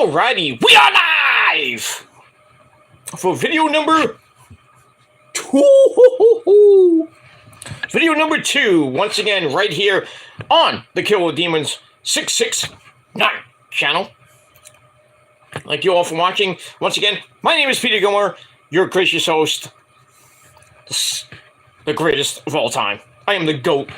Alrighty, we are live for video number 2. Video number 2, once again, right here on the Kill with Demons 669 channel. Thank you all for watching. Once again, my name is Peter Gilmore, your gracious host, the greatest of all time. I am the GOAT.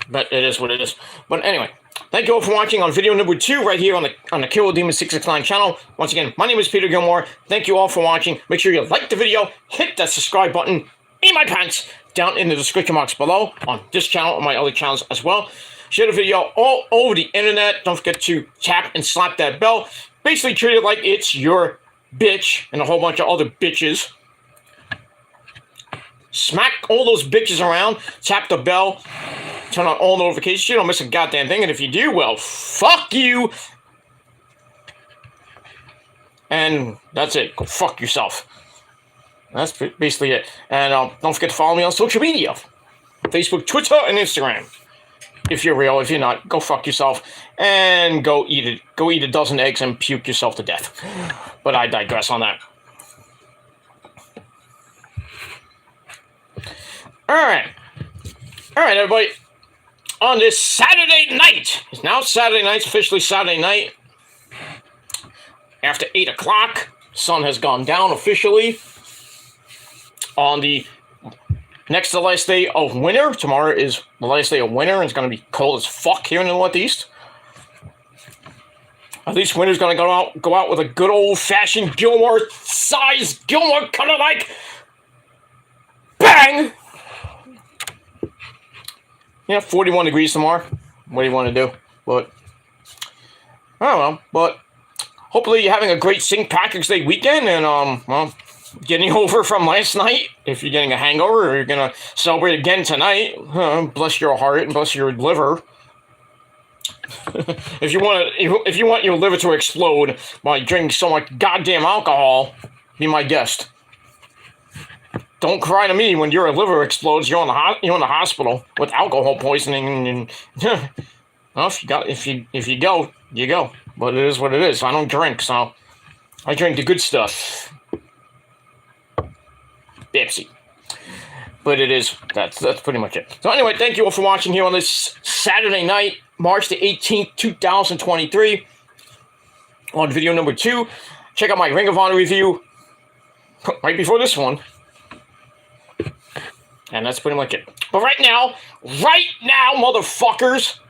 But it is what it is. But anyway, thank you all for watching on video number 2 right here on the Kill with Demons 669 channel. Once again, my name is Peter Gilmore. Thank you all for watching. Make sure you like the video, hit that subscribe button in my pants down in the description box below on this channel and my other channels as well. Share the video all over the internet. Don't forget to tap and slap that bell. Basically treat it like it's your bitch and a whole bunch of other bitches. Smack all those bitches around. Tap the bell. Turn on all notifications. You don't miss a goddamn thing. And if you do, well, fuck you. And that's it. Go fuck yourself. That's basically it. And don't forget to follow me on social media. Facebook, Twitter, and Instagram. If you're real. If you're not, go fuck yourself. And go eat it. Go eat a dozen eggs and puke yourself to death. But I digress on that. Alright, everybody. On this Saturday night, it's now Saturday night, it's officially Saturday night. After 8 o'clock, sun has gone down officially. On the next to the last day of winter, tomorrow is the last day of winter, and it's going to be cold as fuck here in the Northeast. At least winter's going to go out with a good old-fashioned Gilmore-sized, Gilmore color-like bang! Yeah, 41 degrees tomorrow. What do you want to do? But I don't know. But hopefully you're having a great St. Patrick's Day weekend and well, getting over from last night. If you're getting a hangover or you're gonna celebrate again tonight, bless your heart and bless your liver. If you want your liver to explode by drinking so much goddamn alcohol, be my guest. Don't cry to me when your liver explodes. You're in the hospital with alcohol poisoning, and well, if you go, you go. But it is what it is. I don't drink, so I drink the good stuff. Pepsi. But it is that's pretty much it. So anyway, thank you all for watching here on this Saturday night, March the 18th, 2023. On video number 2, check out my Ring of Honor review right before this one. And that's pretty much it. But right now, motherfuckers,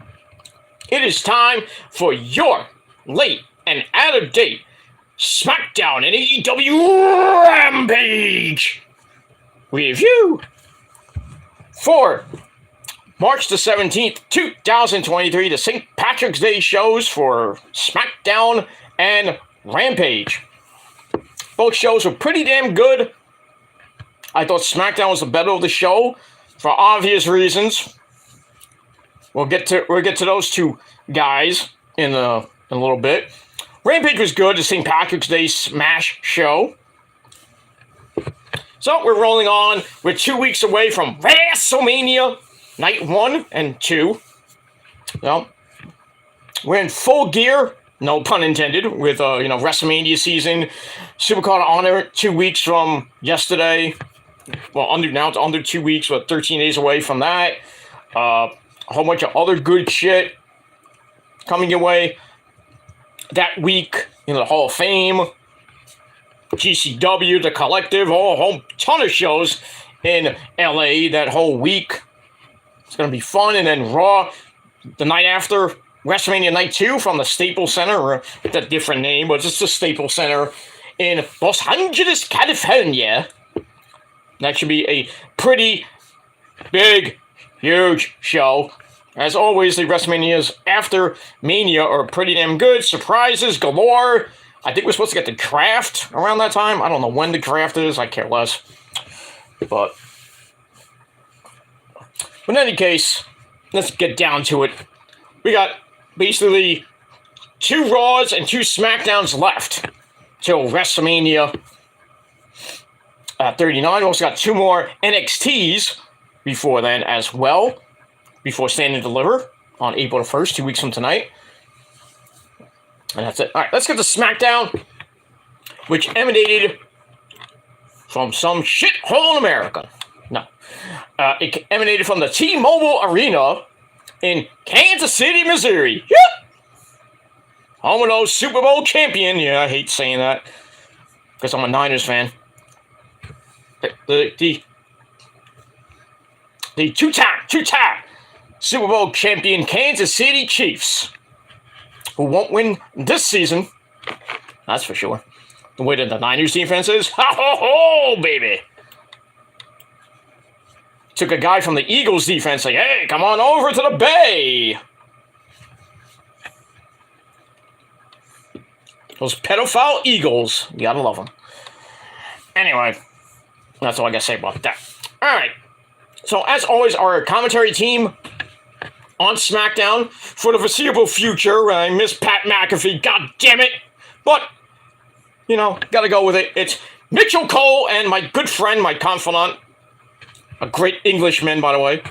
it is time for your late and out-of-date Smackdown and AEW Rampage review for March the 17th, 2023, the St. Patrick's Day shows for Smackdown and Rampage. Both shows were pretty damn good. I thought Smackdown was the better of the show for obvious reasons. We'll get to those two guys in a little bit. Rampage was good, the St. Patrick's Day Smash show. So we're rolling on. We're 2 weeks away from WrestleMania Night 1 and 2. Well, we're in full gear, no pun intended, with WrestleMania season. Supercard of Honor 2 weeks from yesterday. Well, now it's under 2 weeks, but 13 days away from that. A whole bunch of other good shit coming your way that week. The Hall of Fame, GCW, The Collective, a whole ton of shows in LA that whole week. It's going to be fun. And then Raw, the night after WrestleMania Night 2 from the Staples Center, or it's a different name, but it's the Staples Center in Los Angeles, California. That should be a pretty big, huge show. As always, the WrestleManias after Mania are pretty damn good. Surprises galore. I think we're supposed to get the draft around that time. I don't know when the draft is. I care less. But in any case, let's get down to it. We got basically 2 Raws and 2 Smackdowns left till WrestleMania 39. We also got 2 more NXTs before then as well. Before Stand and Deliver on April the 1st, 2 weeks from tonight. And that's it. All right, let's get to SmackDown, which emanated from some shithole in America. No. It emanated from the T-Mobile Arena in Kansas City, Missouri. Yep! Home of those Super Bowl champion. Yeah, I hate saying that because I'm a Niners fan. The two-time Super Bowl champion Kansas City Chiefs, who won't win this season. That's for sure. The way that the Niners defense is, ha ho ho, baby. Took a guy from the Eagles defense, like, hey, come on over to the Bay. Those pedophile Eagles, you gotta love them. Anyway, that's all I gotta say about that. All right. So as always, our commentary team on SmackDown for the foreseeable future. I miss Pat McAfee, god damn it. But, you know, gotta go with it. It's Mitchell Cole and my good friend, my confidant, a great Englishman, by the way.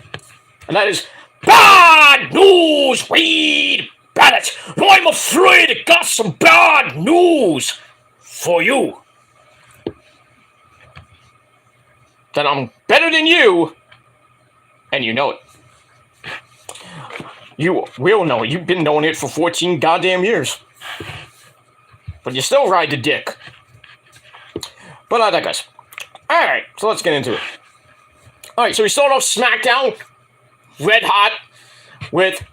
And that is Bad News Reed Bennett. I'm afraid I got some bad news for you. That I'm better than you, and you know it. You will know it. You've been knowing it for 14 goddamn years. But you still ride the dick. But I digress. Alright, so let's get into it. Alright, so we start off SmackDown red hot with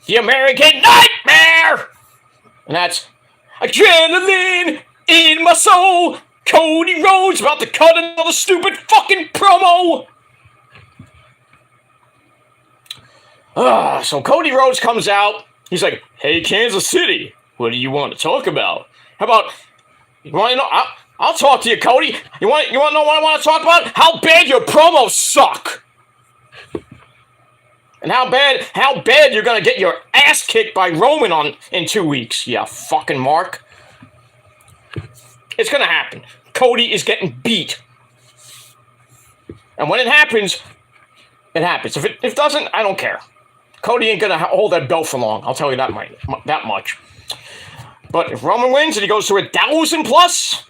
the American Nightmare! And that's adrenaline in my soul. Cody Rhodes about to cut another stupid fucking promo. So Cody Rhodes comes out. He's like, hey, Kansas City, what do you want to talk about? How about, you want to know, I'll talk to you, Cody. You want to know what I want to talk about? How bad your promos suck. And how bad you're going to get your ass kicked by Roman in 2 weeks. Yeah, fucking Mark. It's going to happen. Cody is getting beat. And when it happens, it happens. If it doesn't, I don't care. Cody ain't going to hold that belt for long. I'll tell you that much. But if Roman wins and he goes to 1,000 plus,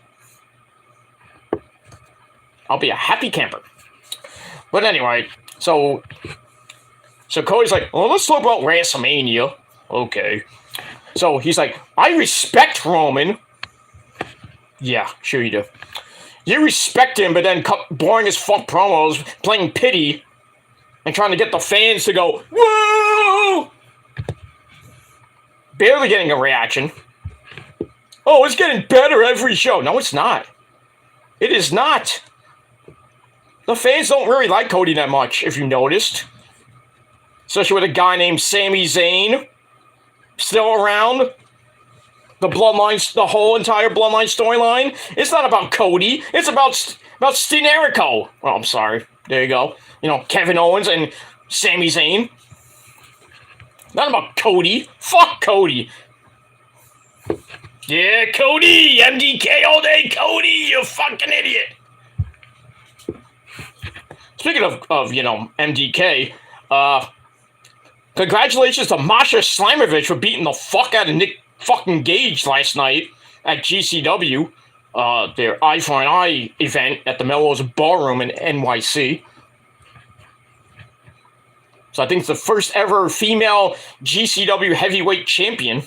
I'll be a happy camper. But anyway, so Cody's like, well, let's talk about WrestleMania. Okay. So he's like, I respect Roman. Yeah, sure you do. You respect him, but then cut boring as fuck promos, playing pity, and trying to get the fans to go, whoa! Barely getting a reaction. Oh, it's getting better every show. No, it's not. It is not. The fans don't really like Cody that much, if you noticed. Especially with a guy named Sami Zayn still around. The whole entire Bloodline storyline. It's not about Cody. It's about Steenerico. Well, I'm sorry. There you go. You know, Kevin Owens and Sami Zayn. Not about Cody. Fuck Cody. Yeah, Cody. MDK all day, Cody. You fucking idiot. Speaking of you know, MDK, congratulations to Masha Slamovich for beating the fuck out of Nick fucking Gage last night at GCW, their Eye for an Eye event at the Melrose Ballroom in NYC. So I think it's the first ever female GCW heavyweight champion.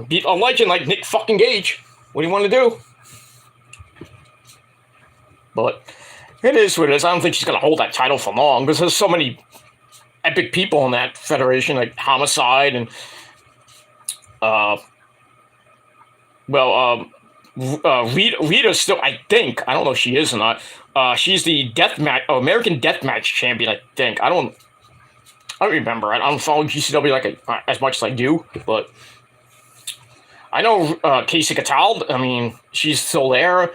Beat a legend like Nick fucking Gage. What do you want to do? But it is what it is. I don't think she's going to hold that title for long because there's so many epic people in that federation, like Homicide and Rita's still, I think, I don't know if she is or not. She's the American Deathmatch champion, I think. I don't remember. I don't follow GCW like as much as I do, but I know Casey Cataldo. I mean, she's still there.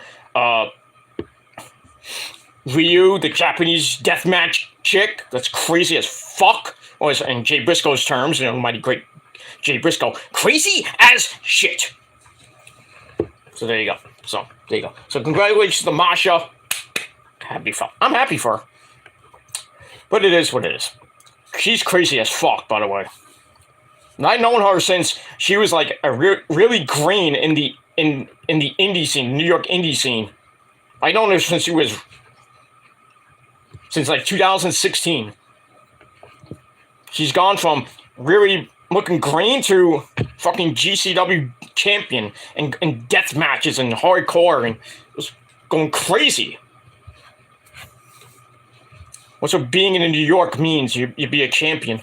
Ryu, the Japanese deathmatch chick, that's crazy as fuck. Or in Jay Briscoe's terms, you know, mighty great Jay Briscoe, crazy as shit. So there you go. So congratulations to Masha. I'm happy for her. But it is what it is. She's crazy as fuck, by the way. And I've known her since she was like a really green in the indie scene, New York indie scene. I've known her since like 2016. She's gone from really looking green to fucking GCW champion and death matches and hardcore and was going crazy. What's what being in New York means? You be a champion.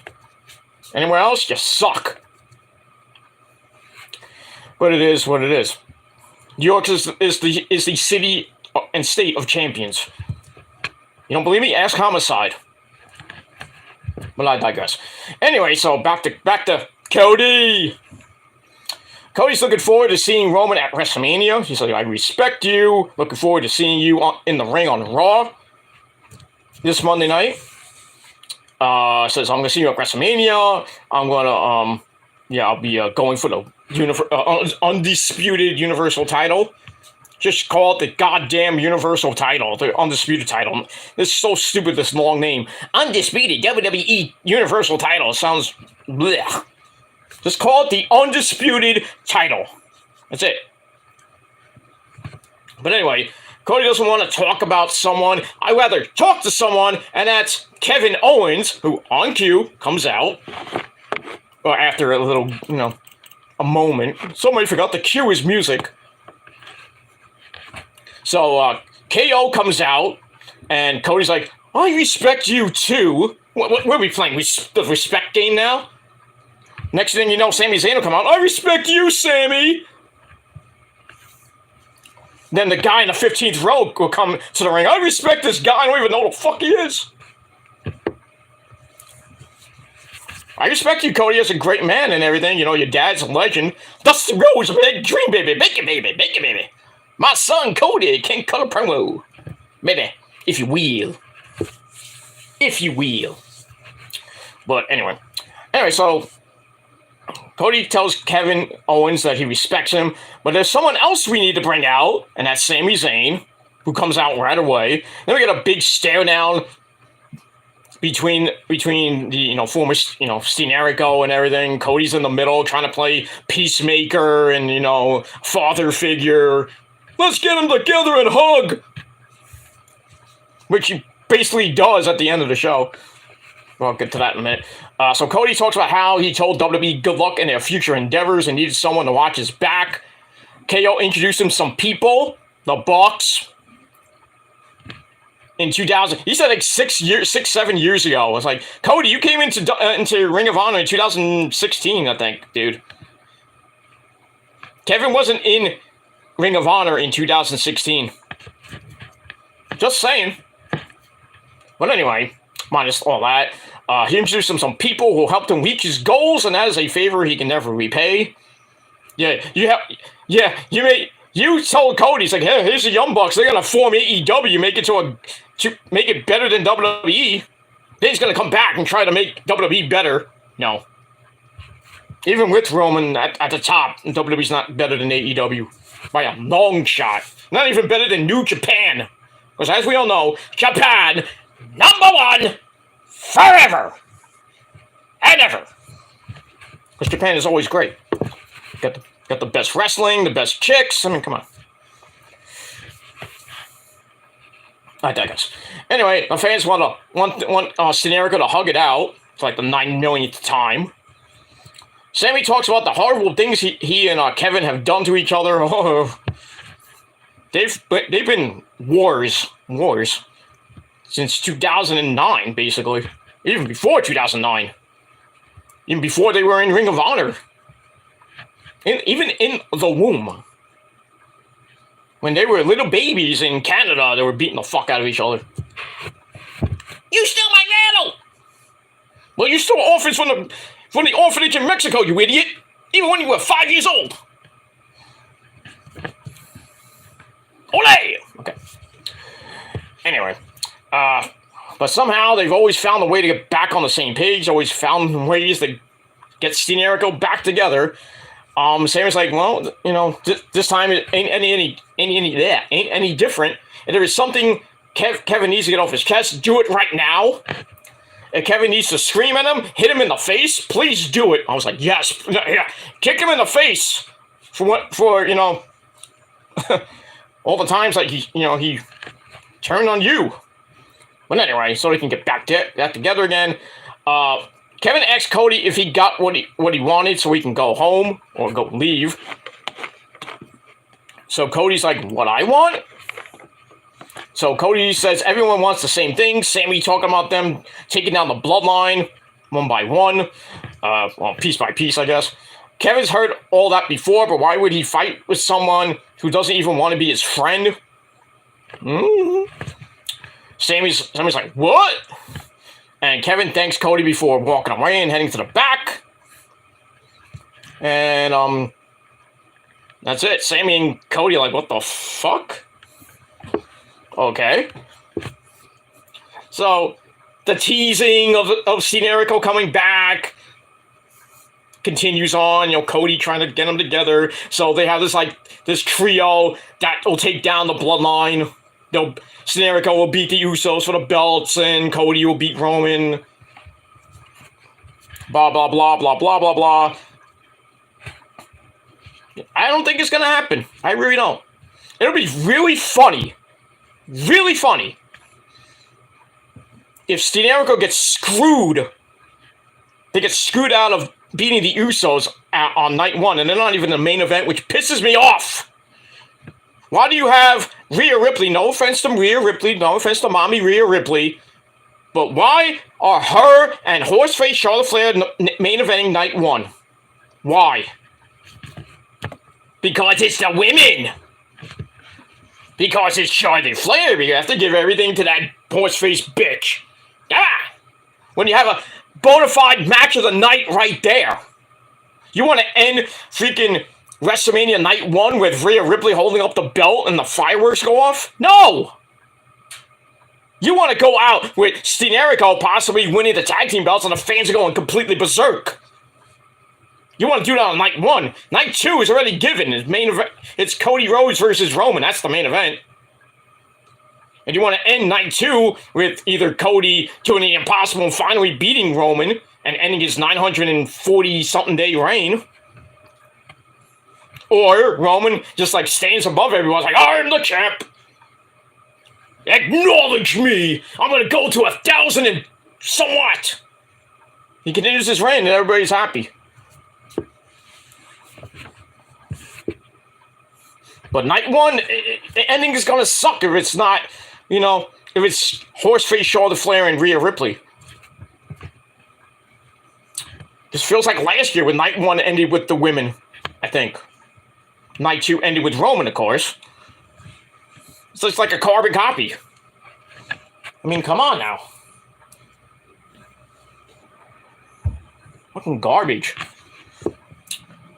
Anywhere else, you suck. But it is what it is. New York is the city and state of champions. You don't believe me? Ask Homicide. But I digress. Anyway, so back to Cody. Cody's looking forward to seeing Roman at WrestleMania. He's like, I respect you. Looking forward to seeing you in the ring on Raw this Monday night. Says, I'm going to see you at WrestleMania. I'm going to, I'll be going for the undisputed Universal title. Just call it the goddamn Universal title, the Undisputed title. This is so stupid, this long name. Undisputed WWE Universal title. It sounds blech. Just call it the Undisputed title. That's it. But anyway, Cody doesn't want to talk about someone. I'd rather talk to someone, and that's Kevin Owens, who on cue comes out. Or after a little, a moment. Somebody forgot to cue his music. So, KO comes out, and Cody's like, I respect you too. What are we playing? The respect game now? Next thing you know, Sami Zayn will come out. I respect you, Sami. Then the guy in the 15th row will come to the ring. I respect this guy. I don't even know who the fuck he is. I respect you, Cody, as a great man and everything. Your dad's a legend. Dusty Rhodes, big dream baby, bacon baby. My son, Cody, can cut a promo. Maybe, if you will. But anyway, so Cody tells Kevin Owens that he respects him, but there's someone else we need to bring out, and that's Sami Zayn, who comes out right away. Then we get a big stare down between the former Steenerico and everything. Cody's in the middle trying to play peacemaker and father figure. Let's get them together and hug! Which he basically does at the end of the show. Well, I'll get to that in a minute. So Cody talks about how he told WWE good luck in their future endeavors and needed someone to watch his back. KO introduced him some people. The Bucks. In 2000. He said like 7 years ago. It was like, Cody, you came into Ring of Honor in 2016, I think, dude. Kevin wasn't in Ring of Honor in 2016. Just saying. But anyway, minus all that, he introduced him some people who helped him reach his goals, and that is a favor he can never repay. You told Cody, he's like, hey, here's the Young Bucks. They're gonna form AEW, make it better than WWE. Then he's gonna come back and try to make WWE better. No. Even with Roman at the top, WWE's not better than AEW. By a long shot. Not even better than New Japan. Because as we all know, Japan, #1, forever. And ever. Because Japan is always great. Got the best wrestling, the best chicks. I mean, come on. I digress. Anyway, the fans want Steenerico to hug it out. It's like the 9 millionth time. Sami talks about the horrible things he and Kevin have done to each other. Oh, they've been wars since 2009, basically. Even before 2009. Even before they were in Ring of Honor. Even in the womb. When they were little babies in Canada, they were beating the fuck out of each other. You stole my medal! Well, you stole orphans from the orphanage in Mexico, you idiot! Even when you were 5 years old! Ole! Okay. Anyway. But somehow they've always found a way to get back on the same page, always found ways to get Steenerico back together. Sami's like, well, this time it ain't any different. If there is something Kevin needs to get off his chest, do it right now. if Kevin needs to scream at him, hit him in the face, please do it. I was like, yes, yeah, kick him in the face for you know, all the times that he turned on you. But anyway, so we can get back together again. Kevin asked Cody if he got what he wanted so he can go home or go leave. So Cody's like, what I want? So Cody says everyone wants the same thing. Sami talking about them taking down the bloodline one by one. Well, piece by piece, I guess. Kevin's heard all that before, but why would he fight with someone who doesn't even want to be his friend? Sami's like, what? And Kevin thanks Cody before walking away and heading to the back. And, that's it. Sami and Cody are like, what the fuck? Okay. So, the teasing of Steenerico coming back continues on. You know, Cody trying to get them together. So, they have this trio that will take down the bloodline. Steenerico will beat the Usos for the belts, and Cody will beat Roman. Blah, blah, blah, blah, blah, blah, blah. I don't think it's going to happen. I really don't. It'll be really funny. Really funny. If Steenerico gets screwed, they get screwed out of beating the Usos on night one, and they're not even the main event, which pisses me off. Why do you have Rhea Ripley? No offense to Rhea Ripley, no offense to Mommy Rhea Ripley, but why are her and Horseface Charlotte Flair main eventing night one? Why? Because it's the women. Because it's Charlotte Flair. You have to give everything to that horseface bitch. Ah! When you have a bona fide match of the night right there. You want to end freaking WrestleMania night one with Rhea Ripley holding up the belt and the fireworks go off? No! You want to go out with Steenerico possibly winning the tag team belts and the fans are going completely berserk. You want to do that on night one. Night two is already given. It's Cody Rhodes versus Roman. That's the main event. And you want to end night two with either Cody doing the impossible and finally beating Roman and ending his 940-something day reign. Or Roman just stands above everyone. Like, I'm the champ. Acknowledge me. I'm going to go to 1,000 and somewhat. He continues his reign and everybody's happy. But night one, the ending is going to suck if it's not, if it's Horseface, Charlotte Flair, and Rhea Ripley. This feels like last year when night one ended with the women, I think. Night two ended with Roman, of course. So it's like a carbon copy. I mean, come on now. Fucking garbage.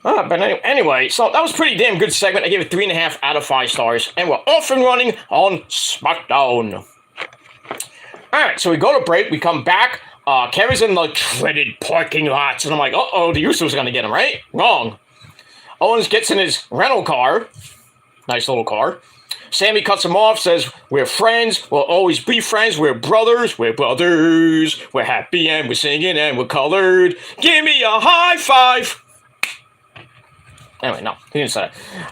But anyway, so that was a pretty damn good segment. I gave it 3.5 out of 5 stars. And we're off and running on Smackdown. Alright, so we go to break. We come back. Kevin's in the dreaded parking lots. And I'm like, uh-oh, the Usos are going to get him, right? Wrong. Owens gets in his rental car. Nice little car. Sami cuts him off, says, we're friends. We'll always be friends. We're brothers. We're brothers. We're happy and we're singing and we're colored. Give me a high five. Anyway, no, he didn't say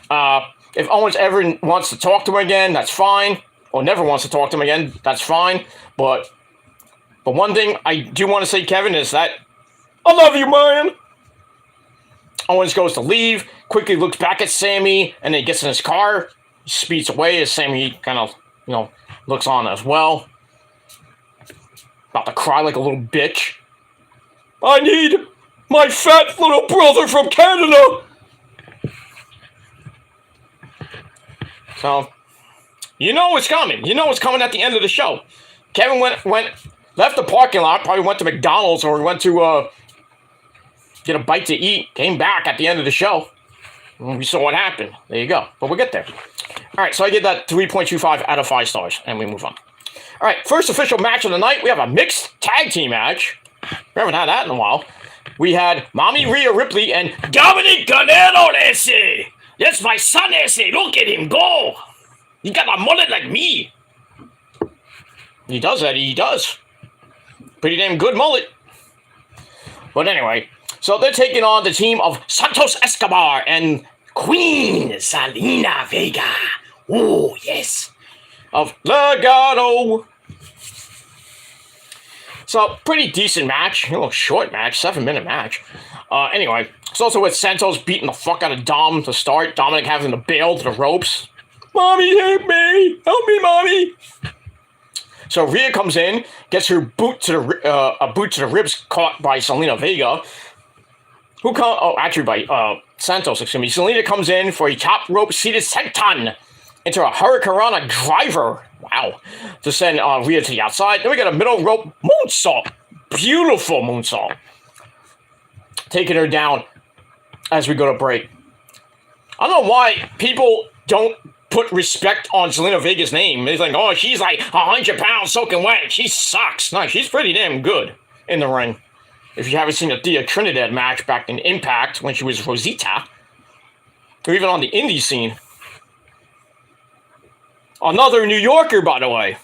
that. If Owens ever wants to talk to him again, that's fine. Or never wants to talk to him again, that's fine. But one thing I do want to say, Kevin, is that I love you, man. Owens goes to leave, quickly looks back at Sami, and then gets in his car, speeds away as Sami kind of, looks on as well. About to cry like a little bitch. I need my fat little brother from Canada. So, you know what's coming. You know what's coming at the end of the show. Kevin left the parking lot, probably went to McDonald's or went to get a bite to eat, came back at the end of the show. And we saw what happened. There you go. But we'll get there. All right, so I give that 3.25 out of 5 stars, and we move on. All right, first official match of the night. We have a mixed tag team match. We haven't had that in a while. We had Mommy Rhea Ripley and Dominic Guerrero ese. That's my son ese. Look at him go. He got a mullet like me. He does, Eddie. He does. Pretty damn good mullet. But anyway, so they're taking on the team of Santos Escobar and Queen Zelina Vega. Oh, yes. Of Legado. So, pretty decent match. A little short match, 7-minute match. Anyway, it's also with Santos beating the fuck out of Dom to start. Dominic having to bail to the ropes. Mommy, help me! Help me, Mommy! So Rhea comes in, gets her boot to the ribs caught by Zelina Vega. By Santos, excuse me. Zelina comes in for a top rope seated senton into a Hurricanrana driver. Wow. To send Rhea to the outside. Then we got a middle rope moonsault. Beautiful moonsault. Taking her down as we go to break. I don't know why people don't put respect on Zelina Vega's name. It's like, oh, she's like 100 pounds soaking wet. She sucks. No, she's pretty damn good in the ring. If you haven't seen the Thea Trinidad match back in Impact when she was Rosita, or even on the indie scene. Another New Yorker, by the way.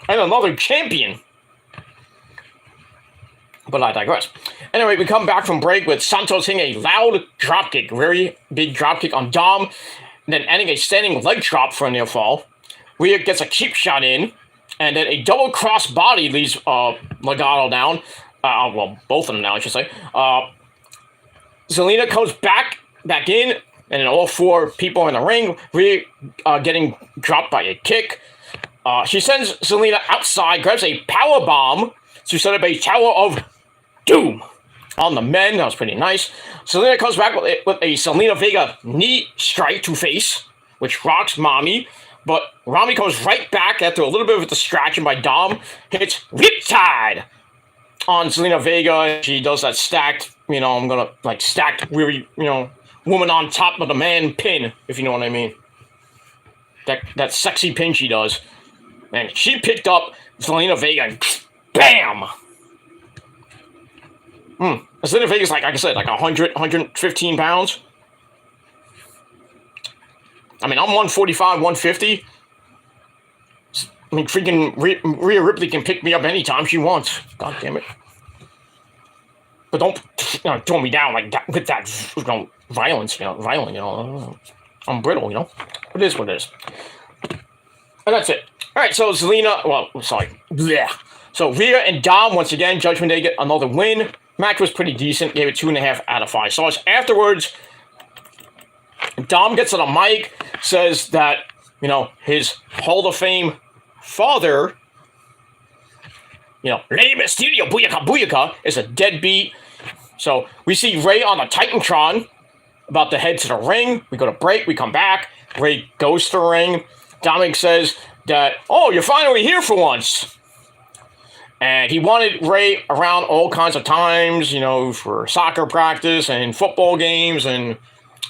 And another champion. But I digress. Anyway, we come back from break with Santos hitting a loud dropkick. Very big dropkick on Dom. And then ending a standing leg drop for a near fall. Rhea gets a cheap shot in. And then a double cross body leaves Legado down. Well, both of them now, I should say. Zelina comes back in. And then all four people in the ring, Rhea getting dropped by a kick. She sends Zelina outside, grabs a power bomb to set up a Tower of Doom on the men. That was pretty nice. Zelina comes back with a Zelina Vega knee strike to face, which rocks Mommy. But Rami comes right back after a little bit of a distraction by Dom. Hits Riptide on Zelina Vega. She does that stacked, stacked, really, woman on top of the man pin, if you know what I mean. That sexy pin she does. And she picked up Zelina Vega and bam! Zelina Vega's like I said, like 100, 115 pounds. I mean, I'm 145, 150. I mean, freaking Rhea Ripley can pick me up anytime she wants. God damn it. But don't throw me down like that with that violence, violent, I'm brittle, It is what it is. And that's it. All right, so Zelina, bleh. So Rhea and Dom, once again, Judgment Day get another win. Match was pretty decent. Gave it 2.5 out of 5 stars. Afterwards, Dom gets on the mic, says that, his Hall of Fame father, Rey Mysterio, booyaka, booyaka, is a deadbeat. So we see Rey on the Titantron, about to head to the ring. We go to break. We come back. Rey goes to the ring. Dominic says that, oh, you're finally here for once. And he wanted Rey around all kinds of times, for soccer practice and football games and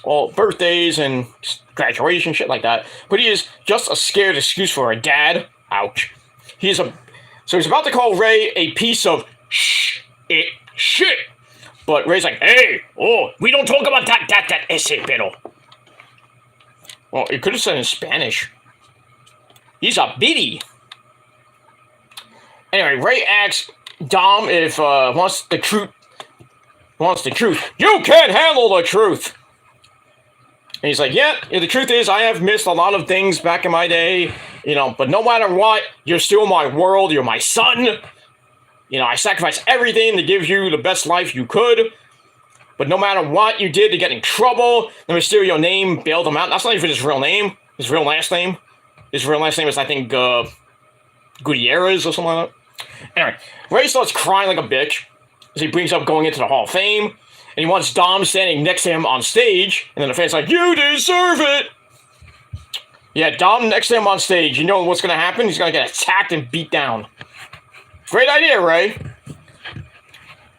all birthdays and graduation, shit like that. But he is just a scared excuse for a dad. Ouch. So he's about to call Rey a piece of shit. But Rey's like, hey, we don't talk about that ese pero. Well, it could have said in Spanish. He's a biddy. Anyway, Rey asks Dom if wants the truth. You can't handle the truth. And he's like, yeah, the truth is I have missed a lot of things back in my day, but no matter what, you're still my world, you're my son. I sacrificed everything to give you the best life you could. But no matter what you did to get in trouble, the Mysterio name bailed him out. That's not even his real name. His real last name. His real last name is, I think, Gutierrez or something like that. Anyway, Rey starts crying like a bitch as he brings up going into the Hall of Fame. And he wants Dom standing next to him on stage. And then the fans are like, you deserve it! Yeah, Dom next to him on stage. You know what's going to happen? He's going to get attacked and beat down. Great idea, Rey.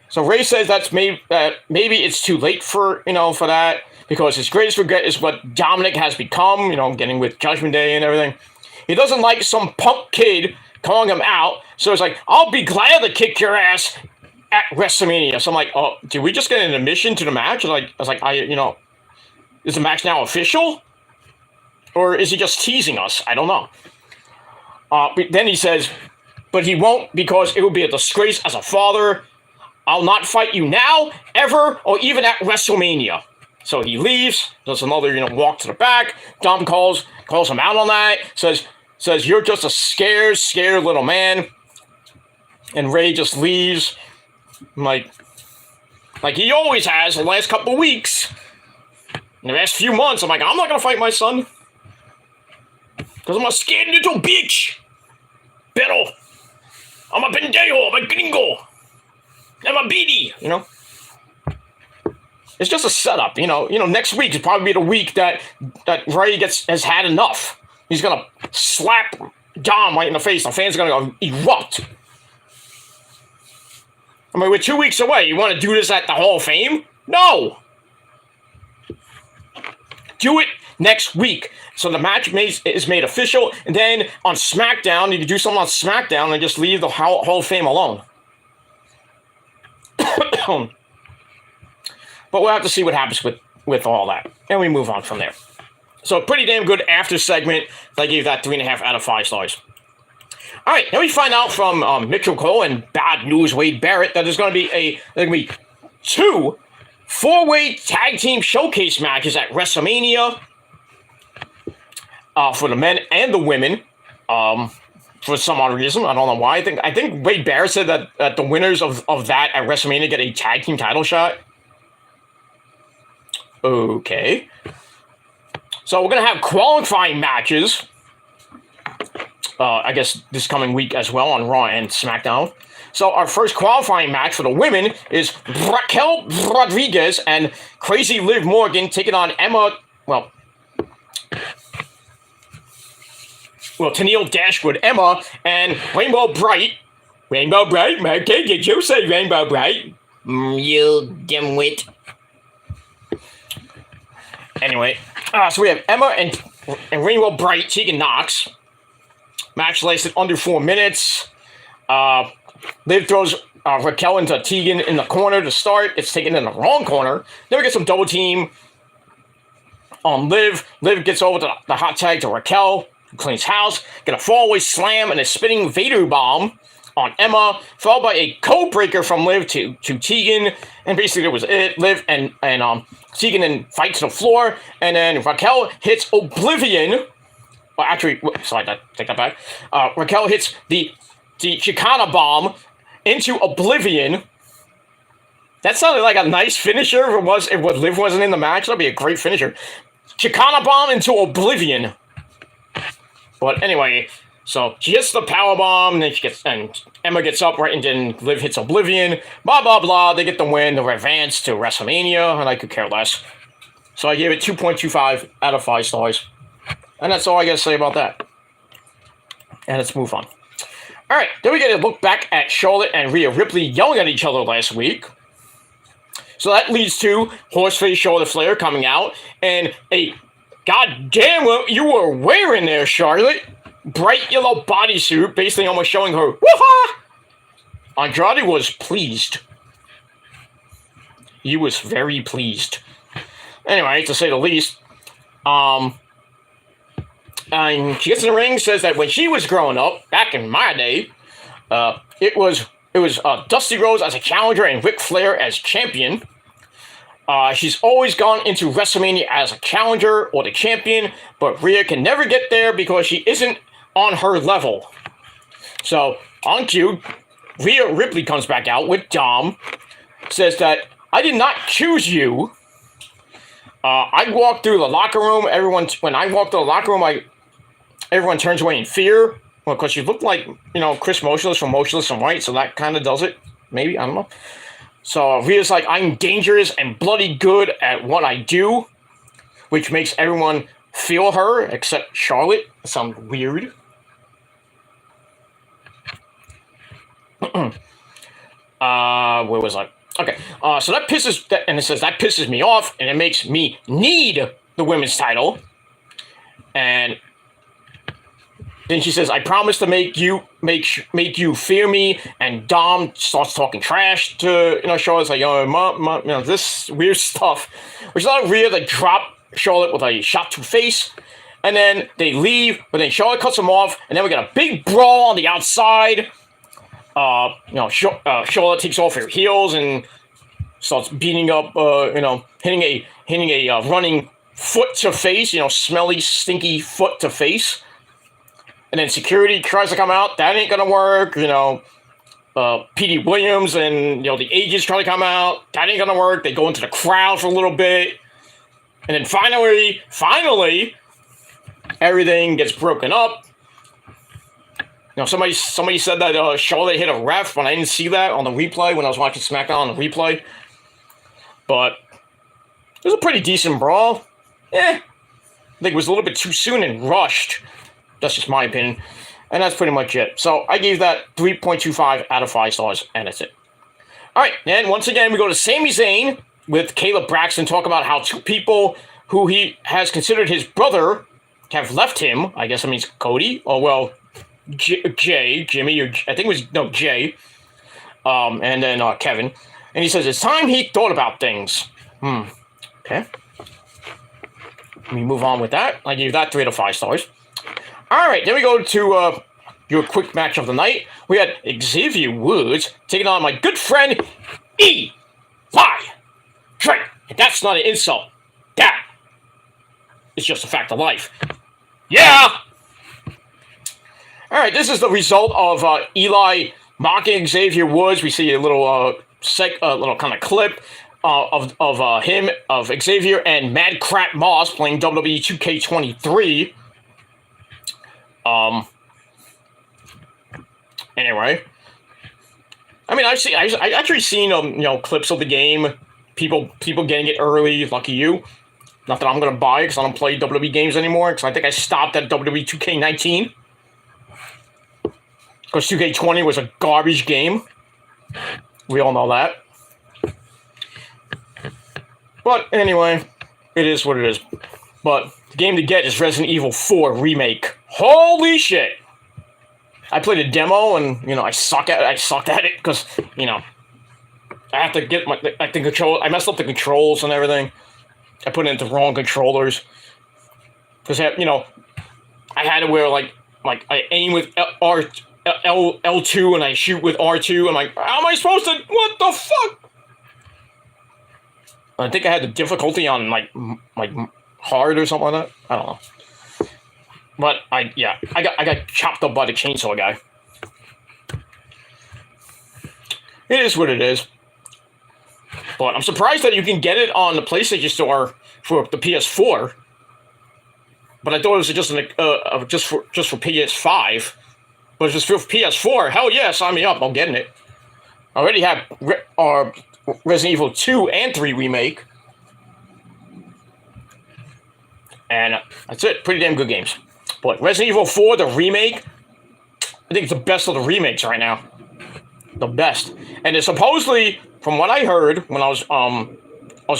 So Rey says maybe it's too late for that, because his greatest regret is what Dominic has become, getting with Judgment Day and everything. He doesn't like some punk kid calling him out, so it's like, I'll be glad to kick your ass at WrestleMania. So I'm like, oh, did we just get an admission to the match? I was like, is the match now official? Or is he just teasing us? I don't know. But then he says, but he won't because it would be a disgrace as a father. I'll not fight you now, ever, or even at WrestleMania. So he leaves, does another, walk to the back. Dom calls him out on that, says you're just a scared little man. And Ray just leaves, like he always has the last couple of weeks. In the last few months, I'm like, I'm not gonna fight my son. Because I'm a scared little bitch. Pero, I'm a pendejo, I'm a gringo. I'm a beady, It's just a setup, next week is probably the week that Ray has had enough. He's gonna slap Dom right in the face. The fans are gonna go erupt. I mean, we're 2 weeks away. You want to do this at the Hall of Fame? No! Do it next week. So the match is made official, and then on SmackDown, you can do something on SmackDown and just leave the Hall of Fame alone. But we'll have to see what happens with all that. And we move on from there. So pretty damn good after segment. I gave that 3.5 out of 5 stars. All right, now we find out from Mitchell Cole and Bad News Wade Barrett that there's going to be 2 4-way tag team showcase matches at WrestleMania for the men and the women. For some odd reason, I don't know why. I think Wade Barrett said that the winners of that at WrestleMania get a tag team title shot. Okay. So we're going to have qualifying matches, I guess, this coming week as well on Raw and SmackDown. So our first qualifying match for the women is Raquel Rodriguez and Crazy Liv Morgan taking on Emma, Tennille Dashwood, Emma, and Rainbow Bright. Rainbow Bright? Okay, did you say Rainbow Bright? You dimwit. Anyway, so we have Emma and Rainbow Bright taking Knox. Match lasted under 4 minutes. Liv throws Raquel into Tegan in the corner to start. It's taken in the wrong corner. Then we get some double team on Liv. Liv gets over to the hot tag to Raquel, who cleans house. Get a fallaway slam and a spinning Vader bomb on Emma, followed by a code breaker from Liv to Tegan. And basically that was it. Liv and Tegan then fight to the floor. And then Raquel hits Oblivion. Well, actually, sorry, take that back. Raquel hits the Chicana bomb into Oblivion. That sounded like a nice finisher if Liv wasn't in the match. That'd be a great finisher. Chicana bomb into Oblivion. But anyway, so she hits the power bomb, and Emma gets up right, and then Liv hits Oblivion. Blah blah blah. They get the win. They advance to WrestleMania, and I could care less. So I gave it 2.25 out of 5 stars. And that's all I got to say about that. And let's move on. All right, then we get a look back at Charlotte and Rhea Ripley yelling at each other last week. So that leads to Horseface Charlotte Flair coming out and a goddamn what you were wearing there, Charlotte. Bright yellow bodysuit, basically almost showing her woo-ha! Andrade was pleased. He was very pleased. Anyway, to say the least, and she gets in the ring, says that when she was growing up, back in my day, it was Dusty Rhodes as a challenger and Ric Flair as champion. She's always gone into WrestleMania as a challenger or the champion, but Rhea can never get there because she isn't on her level. So, on cue, Rhea Ripley comes back out with Dom, says that, I did not choose you. I walked through the locker room. When I walked through the locker room, everyone turns away in fear. Well, because you look like, Chris Motionless from Motionless and White, so that kind of does it. Maybe, I don't know. So Rhea's like, I'm dangerous and bloody good at what I do, which makes everyone feel her, except Charlotte. That sounds weird. Where was I? Okay, so that pisses me off, and it makes me need the women's title. And then she says, I promise to make you fear me. And Dom starts talking trash to, Charlotte's like, this weird stuff. Which allowed Rhea to drop Charlotte with a shot to face. And then they leave, but then Charlotte cuts them off. And then we got a big brawl on the outside. Charlotte takes off her heels and starts beating up, hitting a running foot to face, smelly, stinky foot to face. And then security tries to come out. That ain't gonna work. Petey Williams and the agents try to come out. That ain't gonna work. They go into the crowd for a little bit, and then finally, everything gets broken up. Somebody said that Charlotte hit a ref, but I didn't see that on the replay when I was watching SmackDown on the replay. But it was a pretty decent brawl. I think it was a little bit too soon and rushed. That's just my opinion. And that's pretty much it. So I gave that 3.25 out of 5 stars, and that's it. All right, and once again, we go to Sami Zayn with Caleb Braxton, talk about how 2 people who he has considered his brother have left him. I guess that means Cody. Oh, well, Jimmy, or I think it was, no, Jay. And then Kevin. And he says, it's time he thought about things. Okay. Let me move on with that. I gave that 3 out of 5 stars. All right, then we go to your quick match of the night. We had Xavier Woods taking on my good friend Eli Drake. And that's not an insult. That is just a fact of life. Yeah! All right, this is the result of Eli mocking Xavier Woods. We see a little little kind of clip of him, of Xavier and Mad Crap Moss playing WWE 2K23. Anyway, I mean, I actually seen clips of the game. People getting it early. Lucky you. Not that I'm gonna buy it because I don't play WWE games anymore. Because I think I stopped at WWE 2K19. Because 2K20 was a garbage game. We all know that. But anyway, it is what it is. But the game to get is Resident Evil 4 Remake. Holy shit! I played a demo and I sucked at it because I have to get the control. I messed up the controls and everything. I put in the wrong controllers because I had to wear like I aim with L2 and I shoot with R2. I'm like, how am I supposed to? What the fuck? I think I had the difficulty on like hard or something like that. I don't know. But I got chopped up by the chainsaw guy. It is what it is. But I'm surprised that you can get it on the PlayStation Store for the PS4. But I thought it was just for PS5. But if it's for PS4, hell yeah, sign me up. I'm getting it. I already have Resident Evil 2 and 3 Remake. And that's it. Pretty damn good games. But Resident Evil 4, the remake, I think it's the best of the remakes right now. The best. And it's supposedly, from what I heard when I was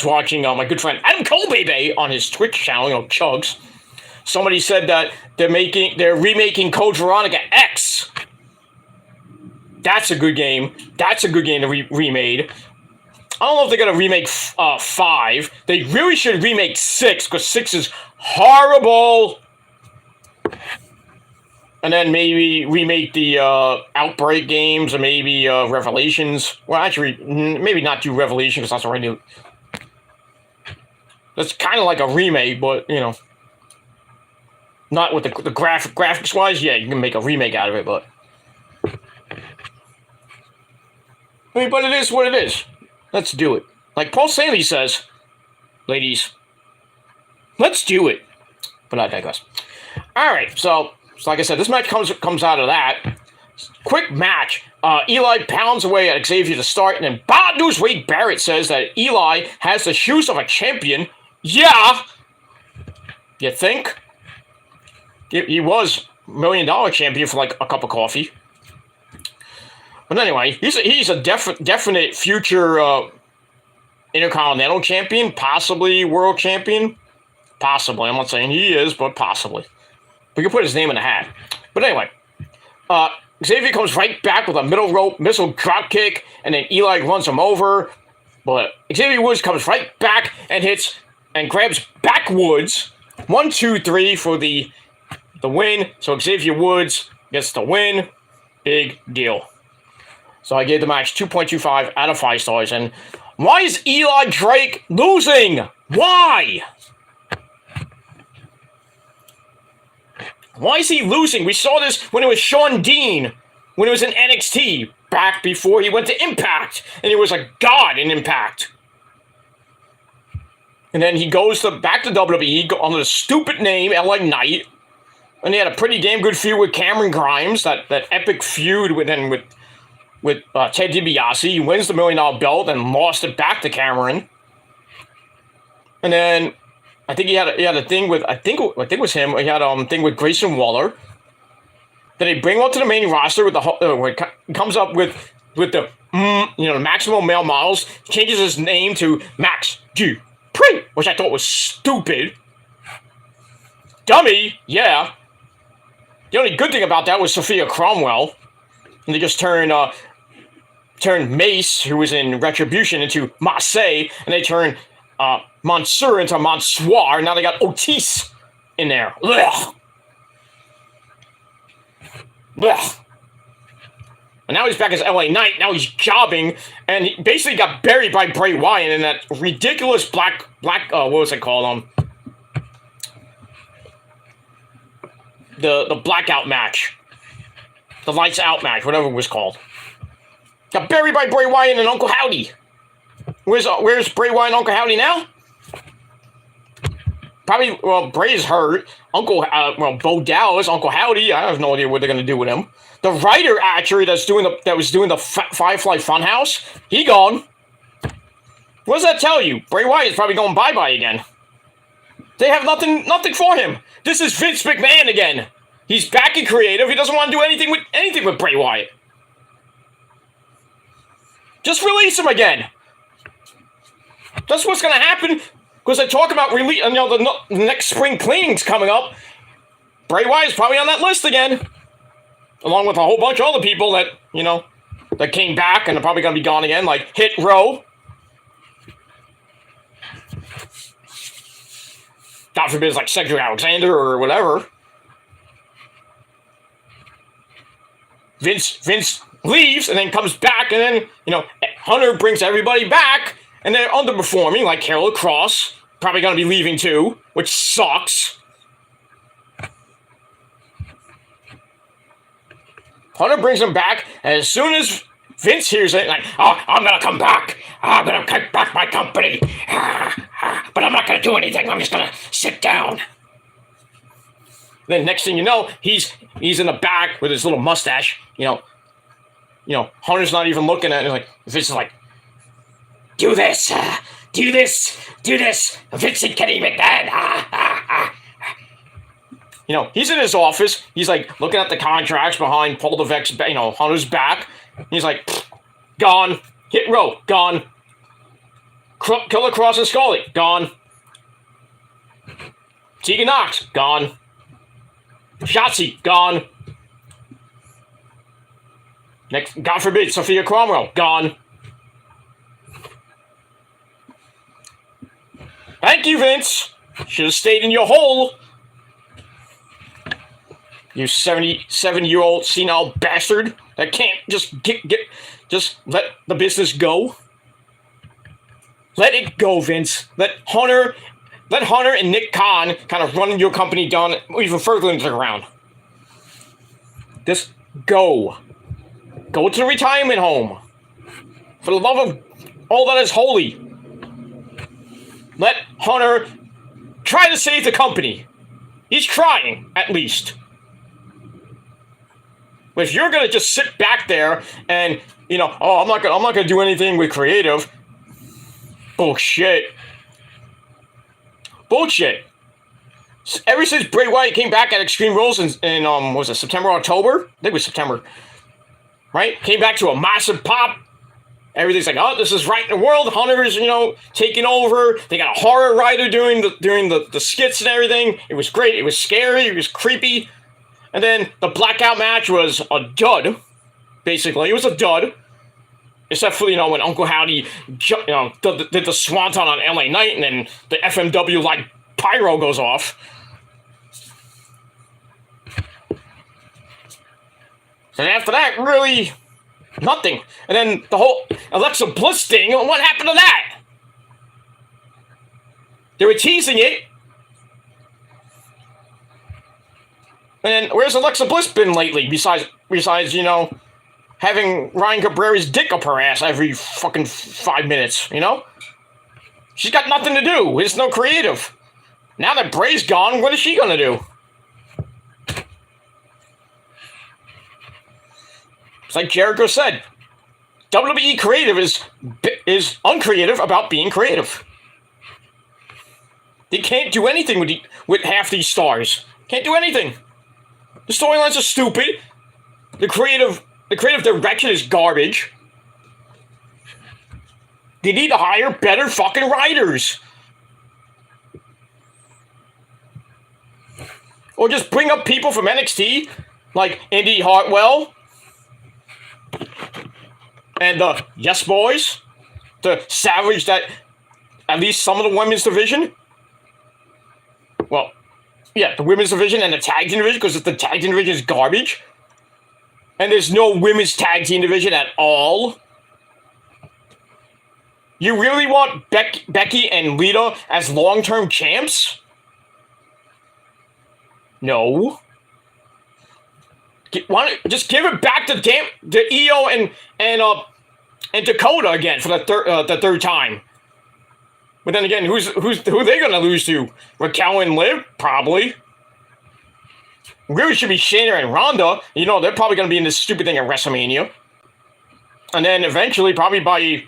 watching my good friend Adam Colbaby on his Twitch channel, Chugs. Somebody said that they're remaking Code Veronica X. That's a good game. That's a good game to remade. I don't know if they're gonna remake 5. They really should remake 6 because 6 is horrible. And then maybe remake the Outbreak games or maybe Revelations. Well, actually, maybe not do Revelations because that's already. That's kind of like a remake, but not with the graphics wise. Yeah, you can make a remake out of it, but but it is what it is. Let's do it. Like Paul Stanley says, ladies, let's do it. But I digress. All right, so like I said, this match comes out of that. Quick match. Eli pounds away at Xavier to start, and then Bad News Wade Barrett says that Eli has the shoes of a champion. Yeah. You think? He was $1 million champion for like a cup of coffee. But anyway, he's a definite future Intercontinental champion, possibly world champion. Possibly. I'm not saying he is, but possibly. We can put his name in the hat. But anyway, Xavier comes right back with a middle rope missile drop kick, and then Eli runs him over. But Xavier Woods comes right back and hits and grabs backwoods. 1, 2, 3 for the win. So Xavier Woods gets the win. Big deal. So I gave the match 2.25 out of 5 stars. And why is Eli Drake losing? Why? Why is he losing? We saw this when it was Shawn Dean, when it was in NXT, back before he went to Impact, and he was a god in Impact. And then he goes back to WWE under the stupid name, LA Knight, and he had a pretty damn good feud with Cameron Grimes, that epic feud with Ted DiBiase. He wins the $1 million belt and lost it back to Cameron. And then I think he had a thing with, I think it was him. He had a thing with Grayson Waller. Then they bring him up to the main roster with comes up with the maximum male models. Changes his name to Max Dupree, which I thought was stupid. Dummy, yeah. The only good thing about that was Sophia Cromwell, and they just turned Mace, who was in Retribution, into Marseille, and they turned Mansoor into Mansoir. Now they got Otis in there. Ugh. Ugh. And now he's back as LA Knight. Now he's jobbing, and he basically got buried by Bray Wyatt in that ridiculous black what was it called? The blackout match, the lights out match, whatever it was called. Got buried by Bray Wyatt and Uncle Howdy. Where's Bray Wyatt and Uncle Howdy now? Probably, well, Bray is hurt. Bo Dallas, Uncle Howdy, I have no idea what they're gonna do with him. The writer actually that was doing the Firefly Funhouse, he gone. What does that tell you? Bray Wyatt is probably going bye-bye again. They have nothing for him. This is Vince McMahon again. He's back in creative. He doesn't want to do anything with Bray Wyatt. Just release him again. That's what's going to happen. Because they talk about the next spring cleanings coming up. Bray Wyatt's probably on that list again. Along with a whole bunch of other people that, that came back and are probably going to be gone again, like Hit Row. God forbid, it's like Cedric Alexander or whatever. Vince leaves and then comes back, and then, Hunter brings everybody back, and they're underperforming, like Carol Cross. Probably going to be leaving too, which sucks. Hunter brings him back, and as soon as Vince hears it, like, oh, I'm going to come back. I'm going to take back my company. But I'm not going to do anything. I'm just going to sit down. Then next thing you know, he's in the back with his little mustache. Hunter's not even looking at it. Like, Vince is like, do this. Do this. Do this. Vincent Kenny McMahon. He's in his office. He's like looking at the contracts behind Paul Levesque's, Hunter's back. He's like, gone. Hit Row, gone. Killer Cross and Scully, gone. Tegan Knox, gone. Shotzi, gone. Next, God forbid, Sophia Cromwell, gone. Thank you, Vince. Should have stayed in your hole. You 77-year-old senile bastard that can't just just let the business go. Let it go, Vince. Let Hunter and Nick Khan kind of run your company down even further into the ground. Just go. Go to the retirement home. For the love of all that is holy. Let Hunter try to save the company. He's trying, at least. But if you're gonna just sit back there and, I'm not gonna do anything with creative. Bullshit. Ever since Bray Wyatt came back at Extreme Rules in was it September, October? I think it was September. Right? Came back to a massive pop. Everything's like, oh, this is right in the world. Hunter's, taking over. They got a horror writer doing the skits and everything. It was great. It was scary. It was creepy. And then the blackout match was a dud. Basically, it was a dud. Except for, when Uncle Howdy, did the swanton on LA Knight, and then the FMW like pyro goes off. And after that, really, Nothing. And then the whole Alexa Bliss thing, what happened to that? They were teasing it. And where's Alexa Bliss been lately? Besides, you know, having Ryan Cabrera's dick up her ass every fucking 5 minutes, you know? She's got nothing to do. There's no creative. Now that Bray's gone, what is she gonna do? It's like Jericho said, WWE creative is uncreative about being creative. They can't do anything with half these stars. Can't do anything. The storylines are stupid. The creative direction is garbage. They need to hire better fucking writers. Or just bring up people from NXT, like Indy Hartwell, and the Yes Boys, to salvage that, at least some of the women's division. Well, yeah, the women's division and the tag team division, because the tag team division is garbage. And there's no women's tag team division at all. You really want Becky and Lita as long-term champs? No. Just give it back to Io and Dakota again for the third time. But then again, who are they gonna lose to? Raquel and Liv? Probably. Really should be Shayna and Ronda. You know, they're probably gonna be in this stupid thing at WrestleMania. And then eventually, probably by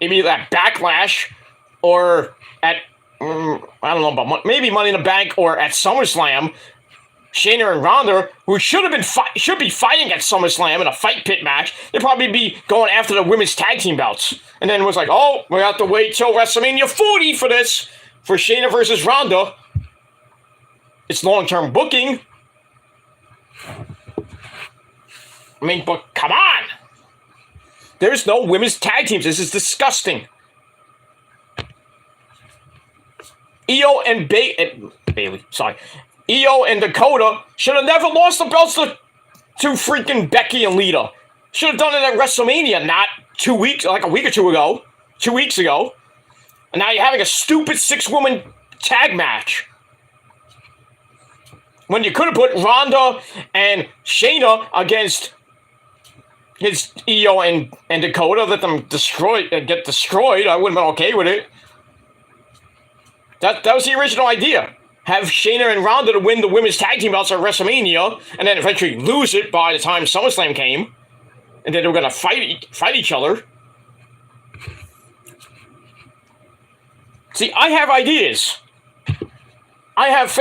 maybe that Backlash, or at I don't know, but maybe Money in the Bank, or at SummerSlam, Shayna and Ronda, who should be fighting at SummerSlam in a fight pit match, they'd probably be going after the women's tag team belts. And then it was like, oh, we have to wait till WrestleMania 40 for this, for Shayna versus Ronda. It's long-term booking. I mean, but come on! There's no women's tag teams. This is disgusting. Io and Bailey, sorry. Io and Dakota should have never lost the belts to freaking Becky and Lita. Should have done it at WrestleMania, not a week or two ago. 2 weeks ago. And now you're having a stupid 6-woman tag match. When you could have put Ronda and Shayna against his Io and Dakota, let them get destroyed, I wouldn't have been okay with it. That was the original idea. Have Shayna and Ronda to win the women's tag team belts at WrestleMania, and then eventually lose it by the time SummerSlam came, and then they were gonna fight each other. See, I have ideas. I have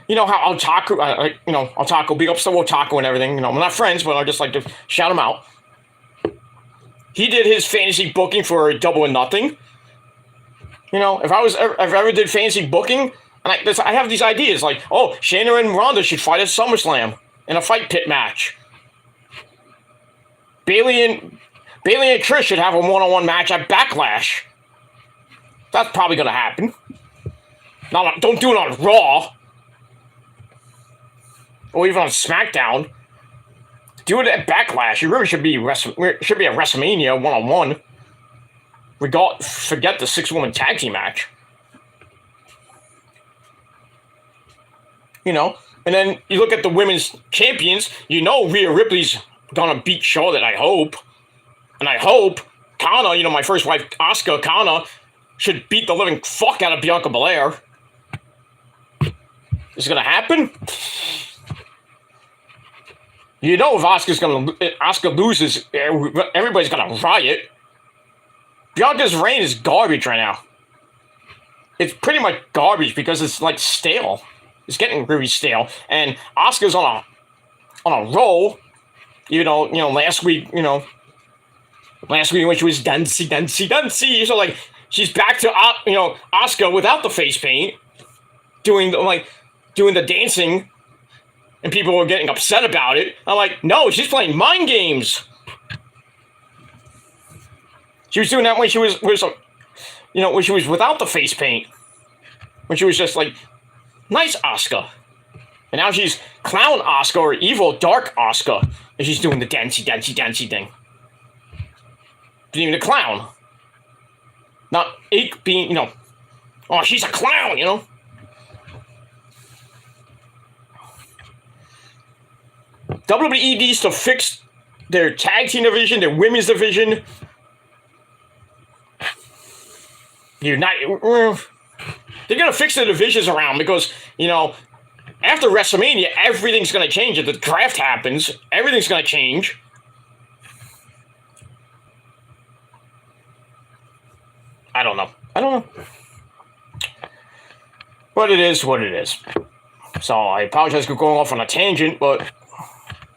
you know how Otaku, big ups to Otaku and everything. You know, we're not friends, but I just like to shout him out. He did his fantasy booking for Double or Nothing. You know, if I ever did fantasy booking, and I have these ideas like, oh, Shayna and Ronda should fight at SummerSlam in a fight pit match. Bailey and Trish should have a one-on-one match at Backlash. That's probably gonna happen. Don't do it on Raw. Or even on Smackdown. Do it at Backlash. You really should be at WrestleMania one-on-one. Forget the 6-woman tag team match. You know, and then you look at the women's champions. You know, Rhea Ripley's gonna beat Charlotte. I hope, and I hope Kana, you know, my first wife, Asuka Kana, should beat the living fuck out of Bianca Belair. Is it gonna happen? You know, if Asuka loses, everybody's gonna riot. Bianca's reign is garbage right now. It's pretty much garbage because it's like stale. It's getting really stale, and Asuka's on a roll. You know, last week when she was dancey, so like she's back to Asuka without the face paint, doing the dancing. And people were getting upset about it. I'm like, no, she's playing mind games. She was doing that when she was when she was without the face paint. When she was just like, nice Asuka. And now she's Clown Asuka or Evil Dark Asuka. And she's doing the dancey thing. Being the clown. Not Ike being, you know, oh, she's a clown, you know? WWE needs to fix their tag team division, their women's division. They're going to fix the divisions around because, you know, after WrestleMania, everything's going to change. If the draft happens, everything's going to change. I don't know. But it is what it is. So I apologize for going off on a tangent, but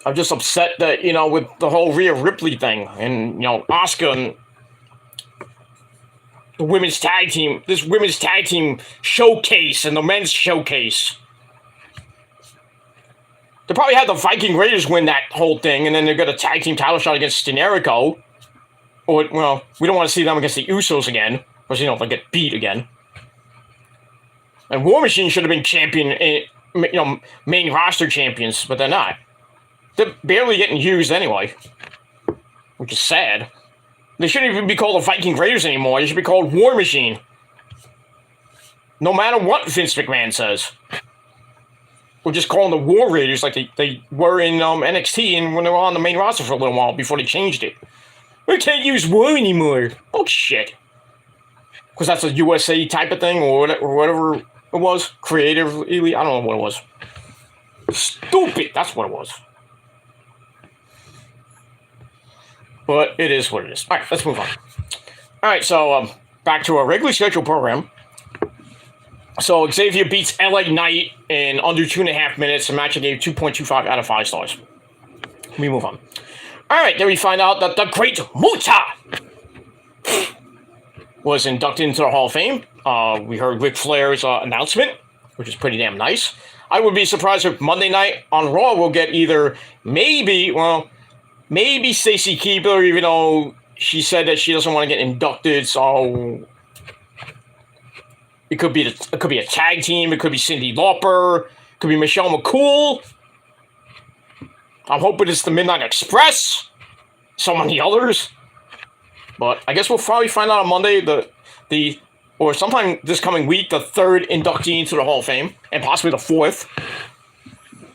I'm just upset that, you know, with the whole Rhea Ripley thing and, you know, Asuka and the women's tag team, this women's tag team showcase and the men's showcase. They probably had the Viking Raiders win that whole thing, and then they're going to tag team title shot against Steenerico. Or, well, we don't want to see them against the Usos again, because, you know, they'll get beat again. And War Machine should have been champion, you know, main roster champions, but they're not. They're barely getting used anyway, which is sad. They shouldn't even be called the Viking Raiders anymore. They should be called War Machine. No matter what Vince McMahon says. We're just calling the War Raiders like they were in NXT and when they were on the main roster for a little while before they changed it. We can't use war anymore. Oh, shit. Because that's a USA type of thing or whatever it was. Creatively, I don't know what it was. Stupid. That's what it was. But it is what it is. All right, let's move on. All right, so back to our regularly scheduled program. So Xavier beats LA Knight in under 2.5 minutes. The match I gave 2.25 out of 5 stars. We move on. All right, then we find out that the Great Muta was inducted into the Hall of Fame. We heard Ric Flair's announcement, which is pretty damn nice. I would be surprised if Monday night on Raw we'll get either maybe Stacy Keibler, even though she said that she doesn't want to get inducted, so it could be a tag team, it could be Cyndi Lauper, it could be Michelle McCool. I'm hoping it's the Midnight Express, some of the others. But I guess we'll probably find out on Monday or sometime this coming week, the 3rd inductee into the Hall of Fame, and possibly the 4th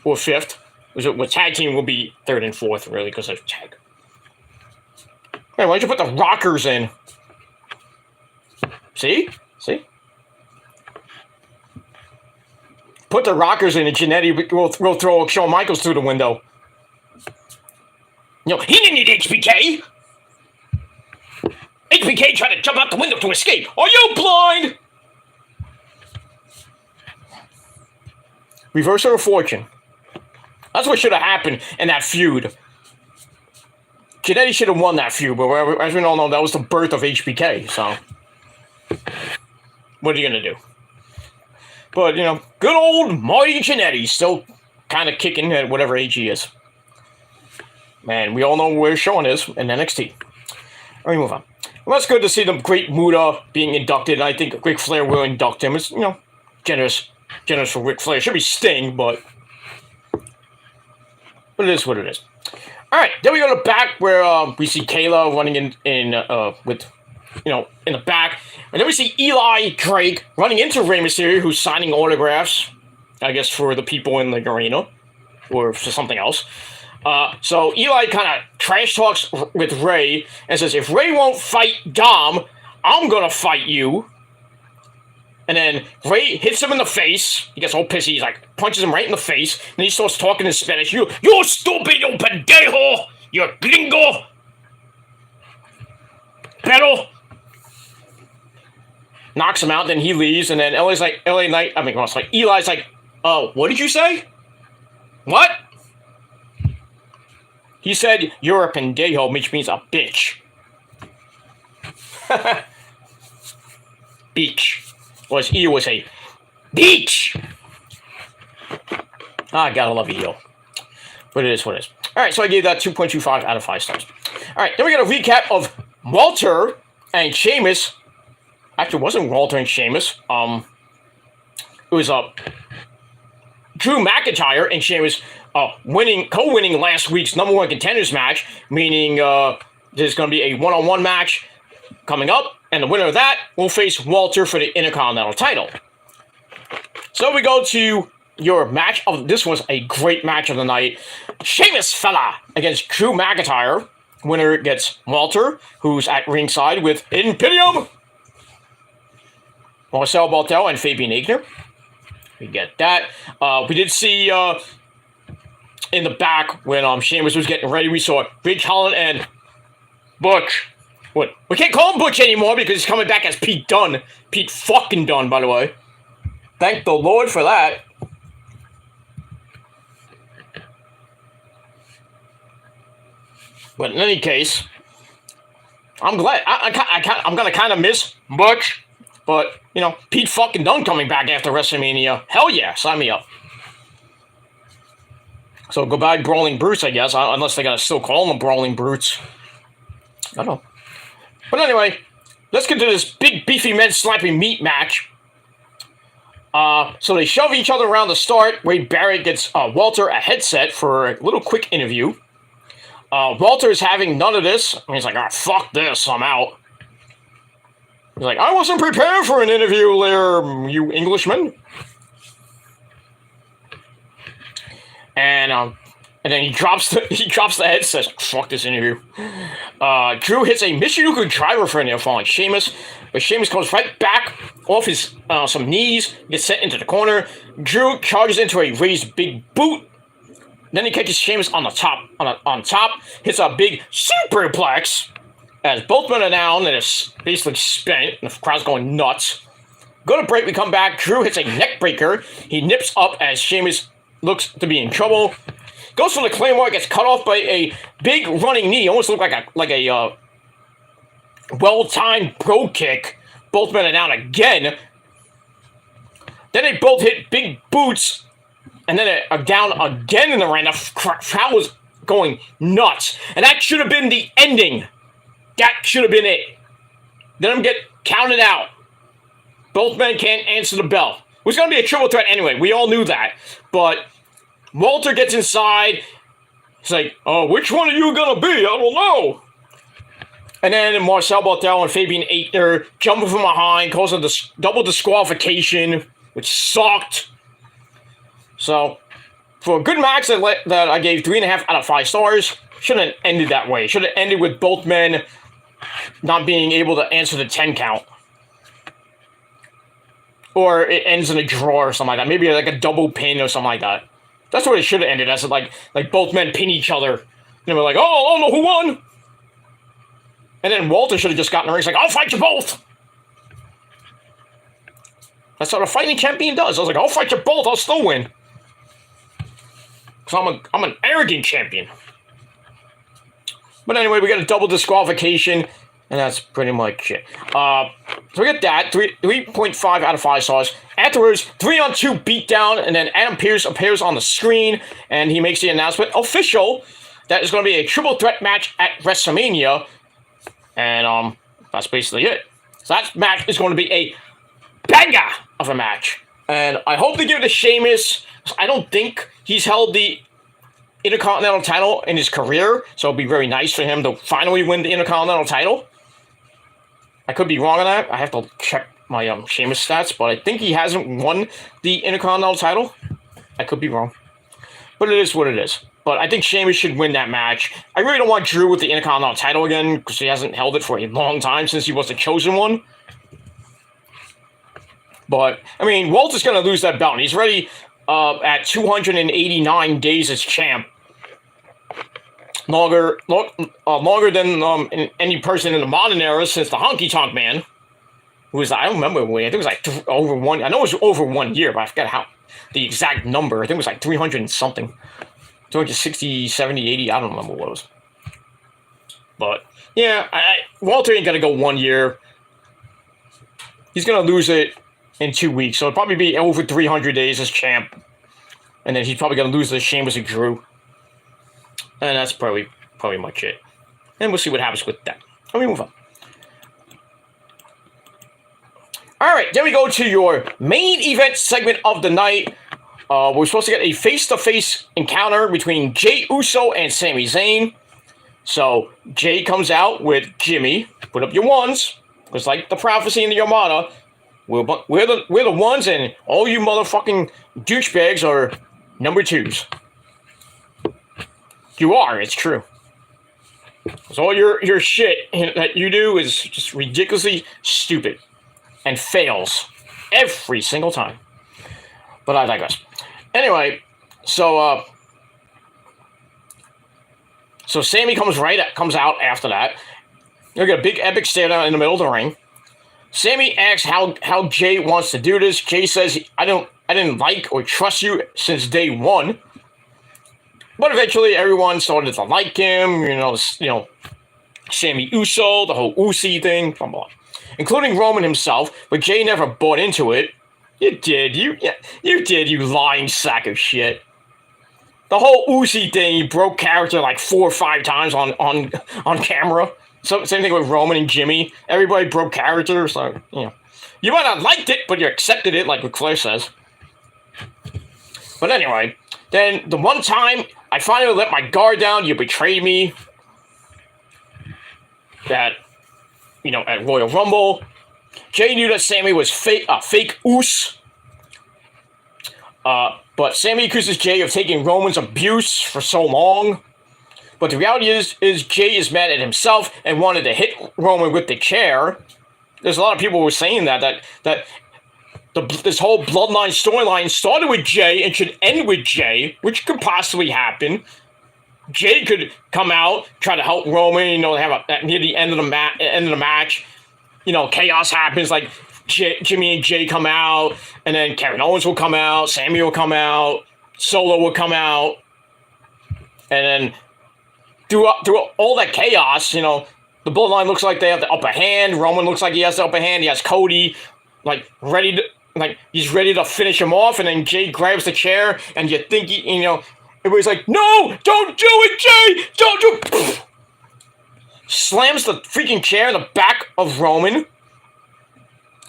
or 5th. With tag team will be 3rd and 4th, really, because of tag. Hey, why don't you put the Rockers in? See? Put the Rockers in, and Jannetty will throw Shawn Michaels through the window. You know, he didn't need HBK. HBK tried to jump out the window to escape. Are you blind? Reversal of fortune. That's what should have happened in that feud. Jannetty should have won that feud, but as we all know, that was the birth of HBK, so what are you going to do? But, you know, good old Marty Jannetty still kind of kicking at whatever age he is. Man, we all know where Shawn is in NXT. Let me move on. Well, it's good to see the Great Muta being inducted. I think Ric Flair will induct him. It's, you know, generous for Ric Flair. It should be Sting, but it is what it is. All right, then we go to the back where we see Kayla running with, you know, in the back. And then we see Eli Drake running into Rey Mysterio, who's signing autographs, I guess, for the people in the arena or for something else. So Eli kind of trash talks with Rey and says, if Rey won't fight Dom, I'm going to fight you. And then Rey hits him in the face. He gets all pissy. He's like, punches him right in the face. And he starts talking in Spanish. You stupid, you pendejo, you gringo. Pero. Knocks him out, then he leaves. And then Eli's like, Eli's like, oh, what did you say? What? He said, you're a pendejo, which means a bitch. Beach. Was Io was a beach. I gotta love Io. But it is what it is. Alright, so I gave that 2.25 out of 5 stars. Alright, then we got a recap of Walter and Sheamus. Actually, it wasn't Walter and Sheamus. It was Drew McIntyre and Sheamus co-winning last week's number one contenders match, meaning there's going to be a one-on-one match coming up, and the winner of that will face Walter for the Intercontinental title. So we go to your match of this was a great match of the night. Sheamus fella against Drew McIntyre. Winner gets Walter, who's at ringside with Imperium, Marcel Barthel, and Fabian Aichner. We get that. We did see in the back when Sheamus was getting ready, we saw Ridge Holland and Butch. What? We can't call him Butch anymore because he's coming back as Pete Dunne. Pete fucking Dunne, by the way. Thank the Lord for that. But in any case, I'm glad. I'm gonna kind of miss Butch, but you know, Pete fucking Dunne coming back after WrestleMania. Hell yeah, sign me up. So goodbye, Brawling Brutes, I guess, unless they gotta still call them Brawling Brutes. I don't know. But anyway, let's get to this big beefy men slapping meat match. So they shove each other around the start. Wade Barrett gets Walter a headset for a little quick interview. Walter is having none of this. And he's like, oh, fuck this, I'm out. He's like, I wasn't prepared for an interview there, you Englishman. And then he drops the headset. Fuck this interview. Drew hits a Michinoku driver for a near falling Sheamus, but Sheamus comes right back off his some knees, gets sent into the corner. Drew charges into a raised big boot. Then he catches Sheamus on the top, on top, hits a big superplex as both men are down and it's basically spent. And the crowd's going nuts. Go to break, we come back. Drew hits a neck breaker. He nips up as Sheamus looks to be in trouble. Goes for the Claymore, gets cut off by a big running knee. Almost looked like a well-timed pro kick. Both men are down again. Then they both hit big boots. And then they are down again in the ring. The crowd was going nuts. And that should have been the ending. That should have been it. Let them get counted out. Both men can't answer the bell. It was going to be a triple threat anyway. We all knew that. But Walter gets inside. He's like, oh, which one are you going to be? I don't know. And then Marcel Barthel and Fabian Aichner jumping from behind, causing a double disqualification, which sucked. So, for a good match that I gave 3.5 out of 5 stars, shouldn't have ended that way. Should have ended with both men not being able to answer the 10 count. Or it ends in a draw or something like that. Maybe like a double pin or something like that. That's what it should have ended as, like both men pin each other. And we're like, oh, I don't know who won. And then Walter should have just gotten in the ring. He's like, I'll fight you both. That's what a fighting champion does. I was like, I'll fight you both. I'll still win. So I'm an arrogant champion. But anyway, we got a double disqualification, and that's pretty much it. So we get that, 3.5 out of 5 stars. Afterwards, 3-on-2 beatdown, and then Adam Pearce appears on the screen, and he makes the announcement official that is going to be a triple threat match at WrestleMania, and that's basically it. So that match is going to be a banger of a match, and I hope they give it to Sheamus. I don't think he's held the Intercontinental title in his career, so it'd be very nice for him to finally win the Intercontinental title. I could be wrong on that. I have to check my Sheamus stats, but I think he hasn't won the Intercontinental title. I could be wrong. But it is what it is. But I think Sheamus should win that match. I really don't want Drew with the Intercontinental title again, because he hasn't held it for a long time since he was the chosen one. But, I mean, Walter's going to lose that belt. He's already at 289 days as champ. Longer than any person in the modern era since the Honky Tonk Man. Who was, I don't remember when. I think it was like over one. I know it was over 1 year, but I forgot how the exact number. I think it was like 300 and something. 260, 70, 80. I don't remember what it was. But yeah, Walter ain't gonna go 1 year. He's gonna lose it in 2 weeks, so it'll probably be over 300 days as champ. And then he's probably gonna lose the Sheamus and Drew. And that's probably much it. And we'll see what happens with that. Let me move on. Alright, then we go to your main event segment of the night. we're supposed to get a face-to-face encounter between Jey Uso and Sami Zayn. So Jey comes out with Jimmy. Put up your ones. It's like the prophecy in the Armada. We're the ones, and all you motherfucking douchebags are number twos. You are. It's true. So all your shit that you do is just ridiculously stupid and fails every single time. But I digress. Anyway, so Sami comes out after that. You get a big epic stare down in the middle of the ring. Sami asks how Jey wants to do this. Jey says, I didn't like or trust you since day one. But eventually everyone started to like him, Sami Uso, the whole Usi thing, blah, blah, including Roman himself, but Jey never bought into it. You did, you lying sack of shit. The whole Uzi thing, he broke character like 4 or 5 times on camera. So same thing with Roman and Jimmy. Everybody broke character, so you might not liked it, but you accepted it, like what Claire says. But anyway, then the one time I finally let my guard down, you betrayed me. That at Royal Rumble, Jey knew that Sami was fake Us. But Sami accuses Jey of taking Roman's abuse for so long. But the reality is Jey is mad at himself and wanted to hit Roman with the chair. There's a lot of people who were saying that this whole bloodline storyline started with Jey and should end with Jey, which could possibly happen. Jey could come out, try to help Roman, near the end of the match. Chaos happens, like Jimmy and Jey come out, and then Kevin Owens will come out, Sami will come out, Solo will come out, and then through all that chaos, the bloodline looks like they have the upper hand. Roman looks like he has the upper hand. He has Cody, he's ready to finish him off, and then Jey grabs the chair, and you think everybody's like, no, don't do it, Jey, don't do it. Slams the freaking chair in the back of Roman.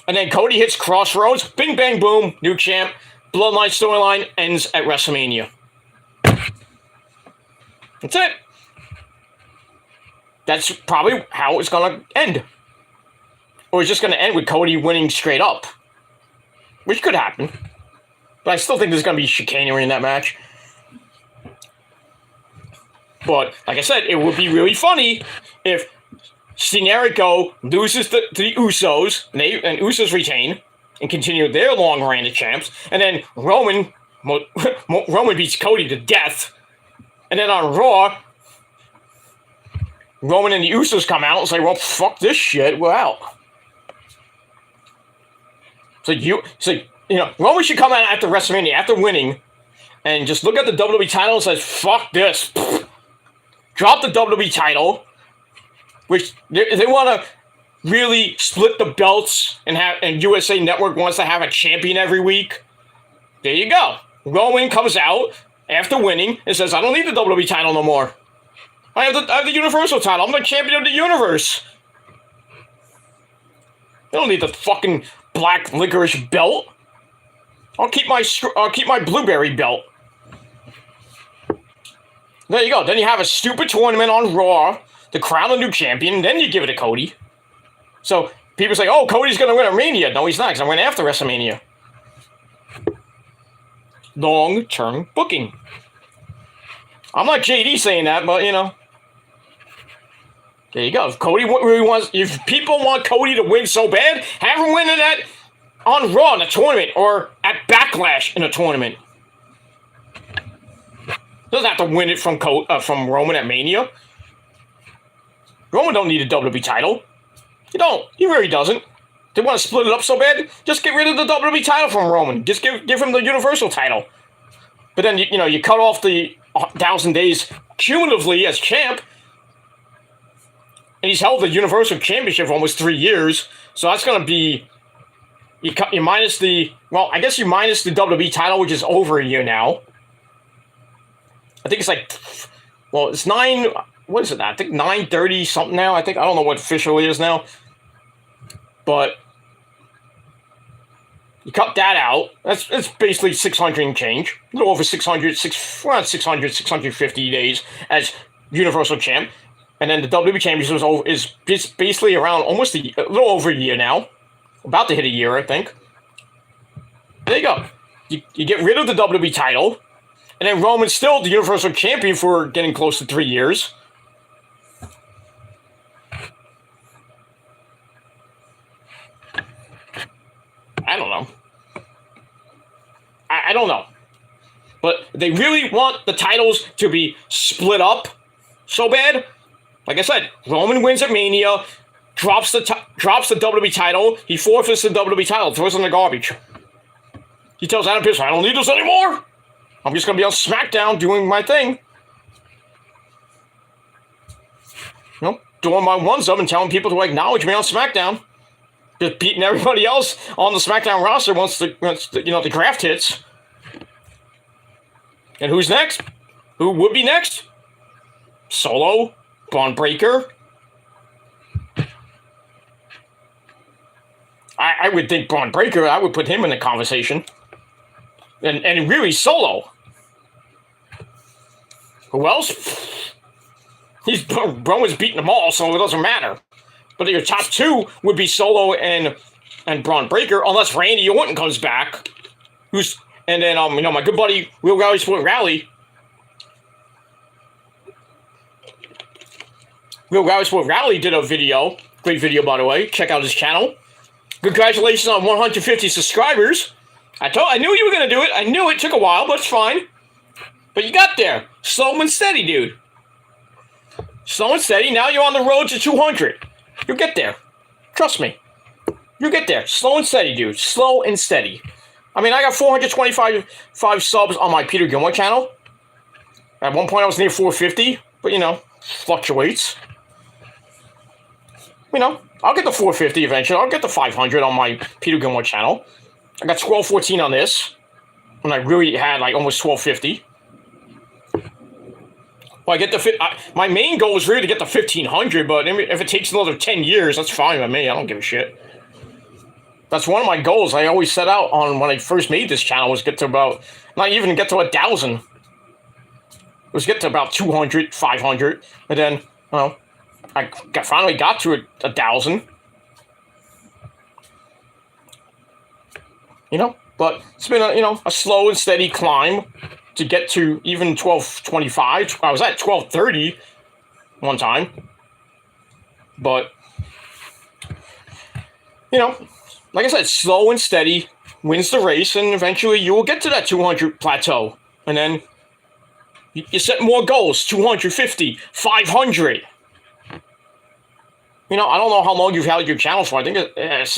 And then Cody hits Crossroads. Bing, bang, boom. New champ. Bloodline storyline ends at WrestleMania. That's it. That's probably how it's going to end. Or it's just going to end with Cody winning straight up. Which could happen. But I still think there's going to be chicanery in that match. But, like I said, it would be really funny if Steenerico loses to the Usos, and Usos retain, and continue their long reign of champs, and then Roman beats Cody to death, and then on Raw, Roman and the Usos come out and say, well, fuck this shit, we're out. So Roman should come out after WrestleMania, after winning, and just look at the WWE title and says, fuck this. Drop the WWE title, which they want to really split the belts and USA Network wants to have a champion every week. There you go. Roman comes out after winning and says, I don't need the WWE title no more. I have the Universal title. I'm the champion of the universe. I don't need the fucking black licorice belt. I'll keep my blueberry belt. There you go. Then you have a stupid tournament on Raw to crown a new champion, and then you give it to Cody. So people say, oh, Cody's going to win at Mania. No, he's not, because I went after WrestleMania. Long-term booking. I'm not JD saying that, but, there you go. If people want Cody to win so bad, have him win it on Raw in a tournament, or at Backlash in a tournament. Doesn't have to win it from Roman at Mania. Roman don't need a WWE title. You don't. He really doesn't. They want to split it up so bad, just get rid of the WWE title from Roman. Just give him the Universal title. But then you cut off the 1,000 days cumulatively as champ, and he's held the Universal Championship for almost 3 years. So that's going to be you minus the WWE title, which is over a year now. I think it's it's 9, what is it now? I think 9:30 something now. I don't know what officially is now. But You cut that out. It's basically 600 and change. A little over 600, 650 days as Universal Champ. And then the WWE Championship is basically around almost a little over a year now. About to hit a year, I think. There you go. You get rid of the WWE title. And then Roman's still the Universal Champion for getting close to 3 years. I don't know. I don't know. But they really want the titles to be split up so bad. Like I said, Roman wins at Mania, drops the WWE title, he forfeits the WWE title, throws it in the garbage. He tells Adam Pearce, I don't need this anymore. I'm just going to be on Smackdown doing my thing. You know, doing my one-sub and telling people to acknowledge me on Smackdown. Just beating everybody else on the SmackDown roster once the draft hits. And who's next? Who would be next? Solo, Braun Breaker. I would think Braun Breaker, I would put him in the conversation. And really Solo. Who else? Roman's beating them all, so it doesn't matter. But your top two would be Solo and Braun Breaker, unless Randy Orton comes back. And then my good buddy Real Rally Sport Rally. Real Rally Sport Rally did a video, great video by the way. Check out his channel. Congratulations on 150 subscribers. I knew you were gonna do it. I knew it took a while, but it's fine. But you got there, slow and steady, dude. Slow and steady. Now you're on the road to 200. You'll get there. Trust me. You'll get there. Slow and steady, dude. Slow and steady. I mean, I got 425 subs on my Peter Gilmore channel. At one point, I was near 450, but, fluctuates. I'll get the 450 eventually. I'll get the 500 on my Peter Gilmore channel. I got 1214 on this, when I really had, almost 1250. Well, my main goal is really to get to 1,500, but if it takes another 10 years, that's fine with me. I don't give a shit. That's one of my goals I always set out on when I first made this channel, was get to not even get to 1,000. It was get to about 200, 500, and then, I finally got to 1,000. But it's been a slow and steady climb to get to even 1225. I was at 1230 one time. But, like I said, slow and steady wins the race, and eventually you will get to that 200 plateau. And then you set more goals, 250, 500. I don't know how long you've held your channel for. I think as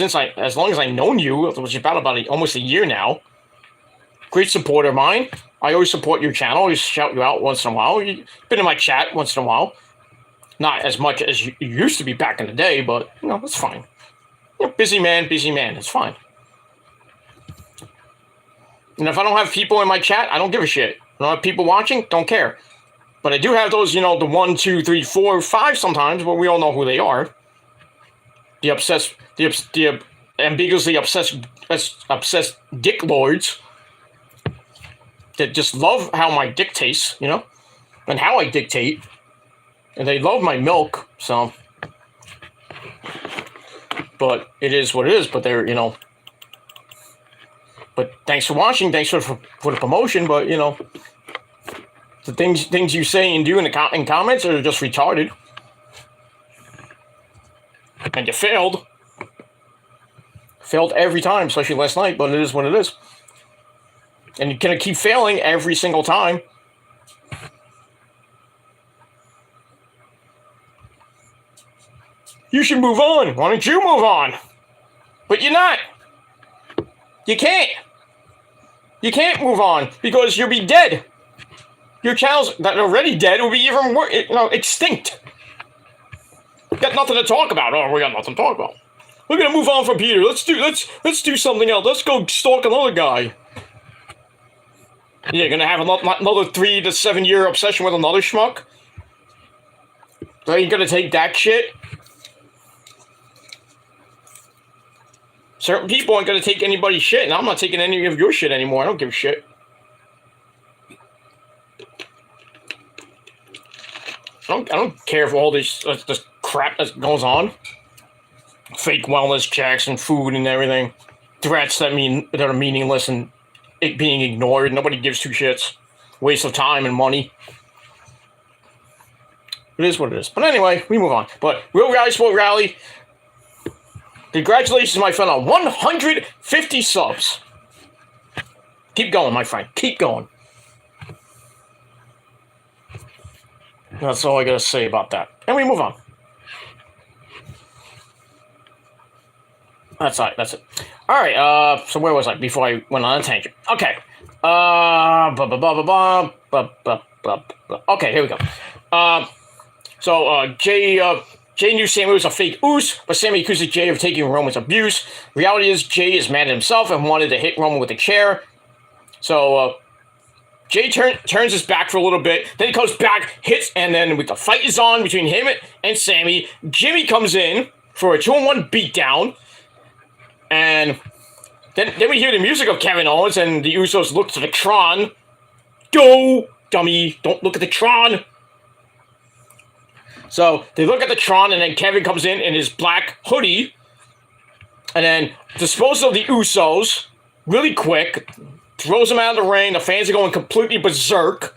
long as I've known you, which is about almost a year now. Great supporter of mine. I always support your channel. I always shout you out once in a while. You've been in my chat once in a while. Not as much as you used to be back in the day, but, it's fine. Busy man. It's fine. And if I don't have people in my chat, I don't give a shit. I don't have people watching, don't care. But I do have those, the 1, 2, 3, 4, 5 sometimes, but we all know who they are. The ambiguously obsessed dick lords that just love how my dick tastes, and how I dictate. And they love my milk, so. But it is what it is, but they're, But thanks for watching, thanks for the promotion, but, the things you say and do in comments are just retarded. And you failed. Failed every time, especially last night, but it is what it is. And you're going to keep failing every single time. You should move on. Why don't you move on? But you're not. You can't. You can't move on because you'll be dead. Your channels that are already dead will be even more, extinct. Got nothing to talk about. Oh, we got nothing to talk about. We're gonna move on from Peter. Let's do something else. Let's go stalk another guy. You're gonna have another 3 to 7 year obsession with another schmuck. So you're gonna take that shit. certain people aren't going to take anybody's shit, and I'm not taking any of your shit anymore. I don't give a shit. I don't care for all this crap that goes on. Fake wellness checks and food and everything. Threats that are meaningless and it being ignored. Nobody gives two shits. Waste of time and money. It is what it is. But anyway, we move on. But Real Rally Sport Rally. Congratulations, my friend, on 150 subs. Keep going, my friend. Keep going. That's all I gotta say about that. And we move on. That's it. All right. So where was I before I went on a tangent? Okay. Okay. Here we go. Jay knew Sami was a fake oos, but Sami accuses Jay of taking Roman's abuse. Reality is Jay is mad at himself and wanted to hit Roman with a chair. So Jay turns his back for a little bit, then he comes back, hits, and then with the fight is on between him and Sami, Jimmy comes in for a 2-on-1 beatdown. And then we hear the music of Kevin Owens, and the Usos look to the Tron. Go, dummy, don't look at the Tron. So they look at the Tron, and then Kevin comes in his black hoodie, and then disposes of the Usos really quick, throws them out of the ring. The fans are going completely berserk.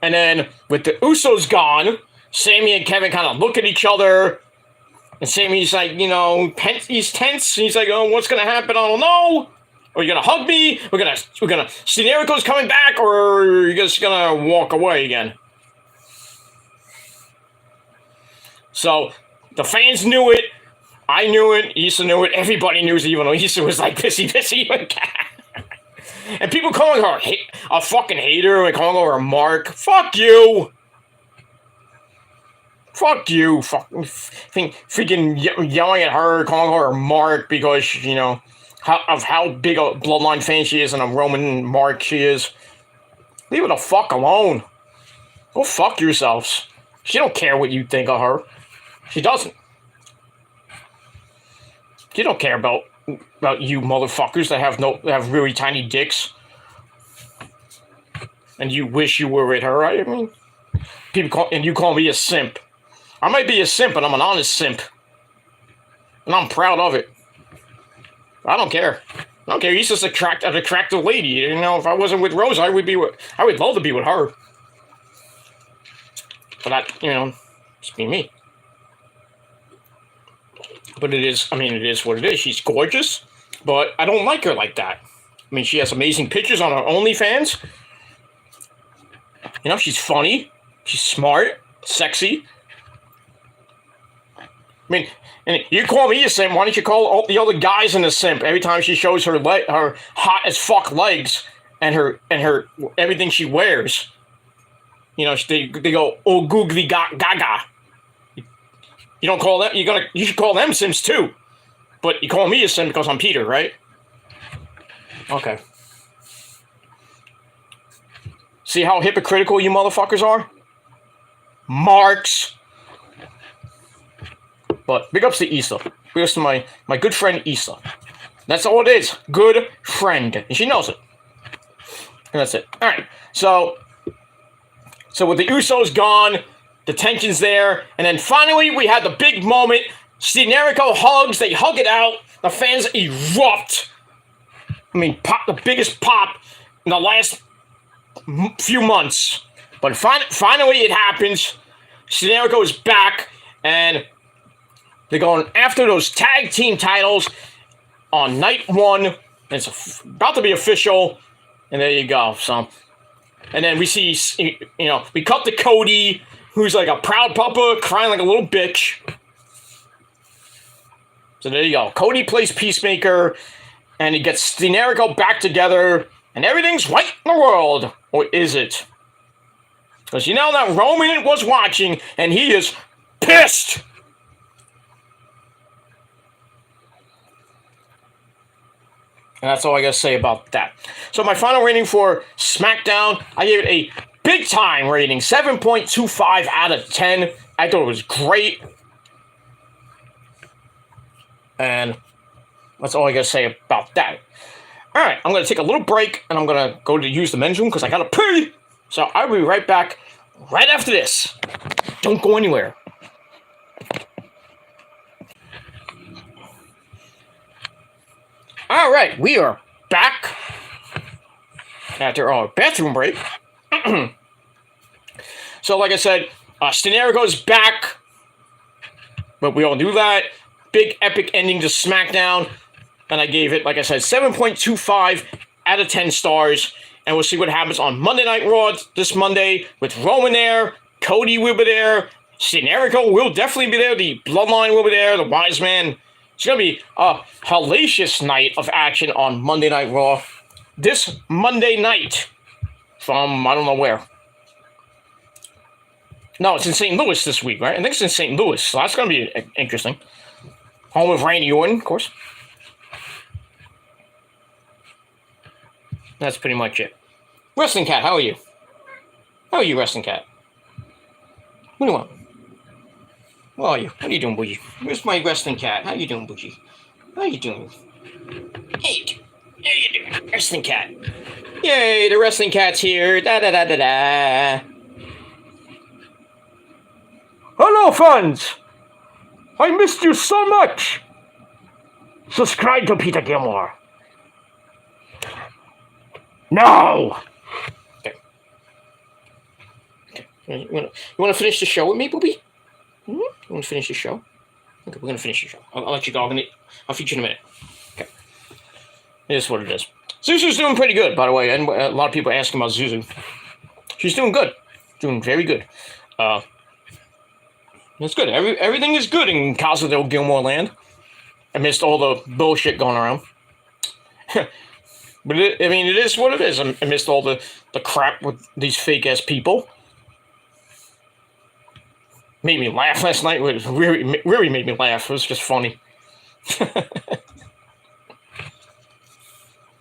And then with the Usos gone, Sami and Kevin kind of look at each other. And Sami's like, he's tense. He's like, oh, what's going to happen? I don't know. Are you going to hug me? We're going to, Steenerico's coming back, or are you just going to walk away again? So, the fans knew it. I knew it. Issa knew it. Everybody knew it, even though Issa was like pissy. And people calling her a fucking hater and calling her a mark. Fuck you. Fuck you, freaking yelling at her, calling her a mark because, how big a bloodline fan she is and a Roman mark she is. Leave her the fuck alone. Go fuck yourselves. She don't care what you think of her. She doesn't. She don't care about you motherfuckers that have really tiny dicks. And you wish you were with her. I mean, you call me a simp. I might be a simp, but I'm an honest simp. And I'm proud of it. I don't care. I don't care. He's just an attractive lady. If I wasn't with Rosa, I would love to be with her. But just be me. But it is what it is. She's gorgeous, but I don't like her like that. I mean, she has amazing pictures on her OnlyFans. She's funny. She's smart, sexy. I mean, and you call me a simp, why don't you call all the other guys in a simp every time she shows her hot as fuck legs and her everything she wears? They go, oh, googly gaga. You don't call them, you should call them simps too. But you call me a simp because I'm Peter, right? Okay. See how hypocritical you motherfuckers are? Marks. But big ups to Issa. Big ups to my good friend Issa. That's all it is. Good friend. And she knows it. And that's it. Alright. So with the Usos gone, the tension's there, and then finally we had the big moment. Steenerico hugs, they hug it out, the fans erupt. I mean, the biggest pop in the last few months. But finally it happens. Steenerico is back, and they're going after those tag team titles on night one. It's about to be official, and there you go. So, and then we see, we cut to Cody, who's like a proud papa, crying like a little bitch. So there you go. Cody plays Peacemaker, and he gets Steenerico back together, and everything's right in the world. Or is it? Because that Roman was watching, and he is pissed. And that's all I gotta say about that. So my final rating for Smackdown, I gave it a big time rating, 7.25 out of 10. I thought it was great. And that's all I gotta say about that. All right, I'm gonna take a little break, and I'm gonna go to use the men's room because I gotta pee. So I'll be right back right after this. Don't go anywhere. All right, we are back after our bathroom break. So, like I said, Steenerico's back, but we all knew that. Big epic ending to Smackdown, and I gave it, like I said, 7.25 out of 10 stars. And we'll see what happens on Monday Night Raw this Monday with Roman there, Cody will be there, Steenerico will definitely be there, the Bloodline will be there, the Wise Man. It's going to be a hellacious night of action on Monday Night Raw this Monday night from I don't know where. No, it's in St. Louis this week, right? I think it's in St. Louis, so that's going to be interesting. Home of Randy Orton, of course. That's pretty much it. Wrestling Cat, how are you? How are you, Wrestling Cat? What do you want? Where are you? How are you doing, Bougie? Where's my Wrestling Cat? How you doing, Bougie? How you doing? Hey, how you doing, Wrestling Cat? Yay, the Wrestling Cat's here. Da-da-da-da-da. Hello, friends. I missed you so much. Subscribe to Peter Gilmore. No! Okay. You want to finish the show with me, Booby? You want to finish the show? Okay, we're going to finish the show. I'll let you go. I'll feature in a minute. Okay. It is what it is. Zuzu's doing pretty good, by the way. And a lot of people are asking about Zuzu. She's doing good. Doing very good. It's good. Everything is good in Cosmodale Gilmore Land. Amidst all the bullshit going around. But it is what it is. Amidst all the crap with these fake-ass people. Made me laugh last night. It really made me laugh. It was just funny.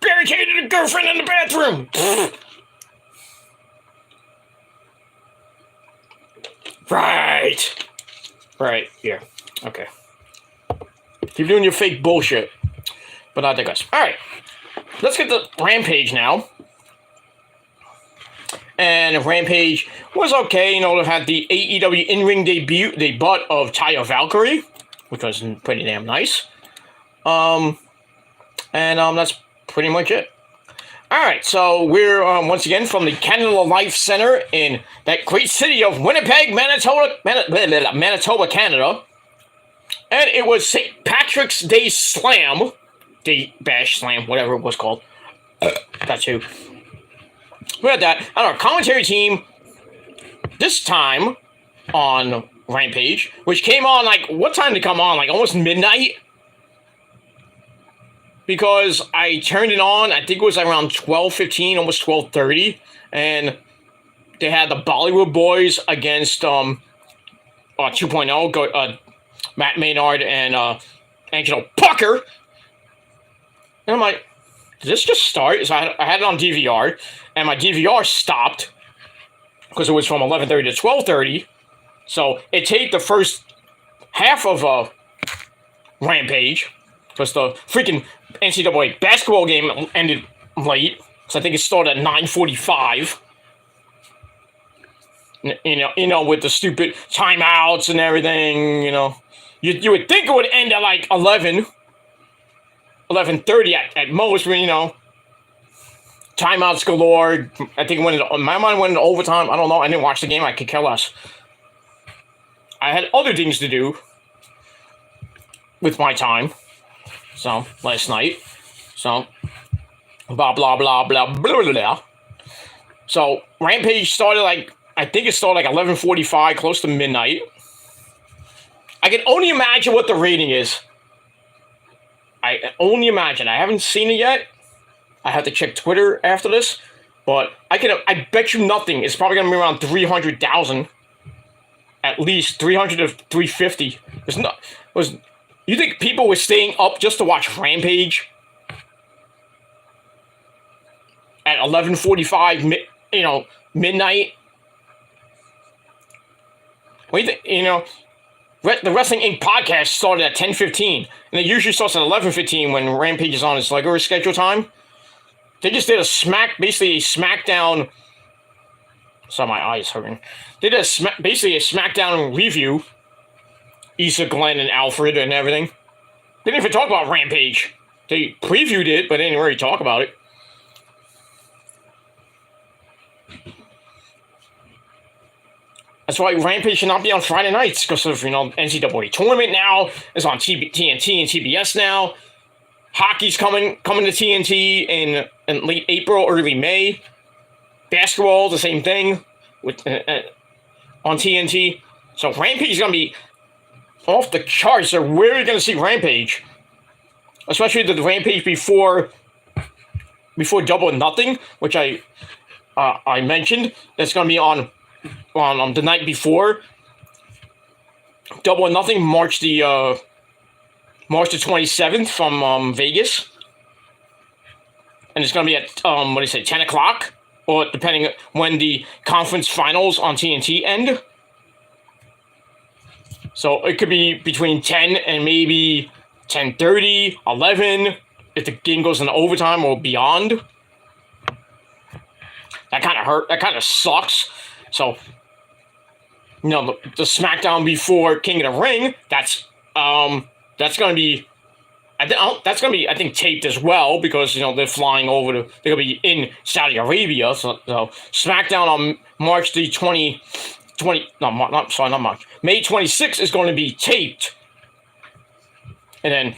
Barricaded a girlfriend in the bathroom! Right, yeah. Okay. Keep doing your fake bullshit. But I digress. Alright. Let's get to Rampage now. And Rampage was okay. You know, they had the AEW in-ring debut of Taya Valkyrie, which was pretty damn nice. And that's pretty much it. Alright, so we're once again from the Canada Life Center in that great city of Winnipeg, Manitoba, Canada. And it was St. Patrick's Day Slam. Day Bash Slam, whatever it was called. That too. We had that. And our commentary team, this time on Rampage, which came on, like, what time did it come on? Like, almost midnight? Because I turned it on, I think it was around 12:15, almost 12:30, and they had the Bollywood Boys against 2.0, Matt Maynard and Angelo Pucker. And I'm like, did this just start? So I had it on DVR, and my DVR stopped because it was from 11:30 to 12:30. So it taped the first half of Rampage, because the freaking NCAA basketball game ended late. So I think it started at 9:45. You know, with the stupid timeouts and everything. You know, you would think it would end at like 11:30 at most, you know. Timeouts galore. I think my mind went into overtime. I don't know. I didn't watch the game. I could care less. I had other things to do with my time. So, last night. So, blah, blah, blah, blah, blah, blah, blah. So, Rampage started I think it started 11:45, close to midnight. I can only imagine what the rating is. I only imagine. I haven't seen it yet. I have to check Twitter after this. But I bet you nothing. It's probably going to be around 300,000. At least 300 to 350. You think people were staying up just to watch Rampage at 11:45, midnight? What do you think? You know, the Wrestling Inc. podcast started at 10:15, and it usually starts at 11:15 when Rampage is on its regular schedule time. They just did basically a Smackdown. Sorry, my eyes hurting. They did basically a Smackdown review. Issa, Glenn, and Alfred and everything. They didn't even talk about Rampage. They previewed it, but they didn't really talk about it. That's why Rampage should not be on Friday nights, because of, NCAA tournament now. It's on TNT and TBS now. Hockey's coming to TNT in late April, early May. Basketball, the same thing with on TNT. So Rampage is going to be off the charts. So where are you going to see Rampage? Especially the Rampage before Double or Nothing, which I mentioned. That's going to be on the night before Double or Nothing, March the 27th from Vegas, and it's going to be at 10 o'clock, or depending when the conference finals on TNT end. So it could be between 10 and maybe 10:30, 11, if the game goes into overtime or beyond. That kind of hurt. That kind of sucks. So, the SmackDown before King of the Ring, that's going to be, I think, taped as well, because, they're flying over they're going to be in Saudi Arabia. So SmackDown on March the May 26th is going to be taped. And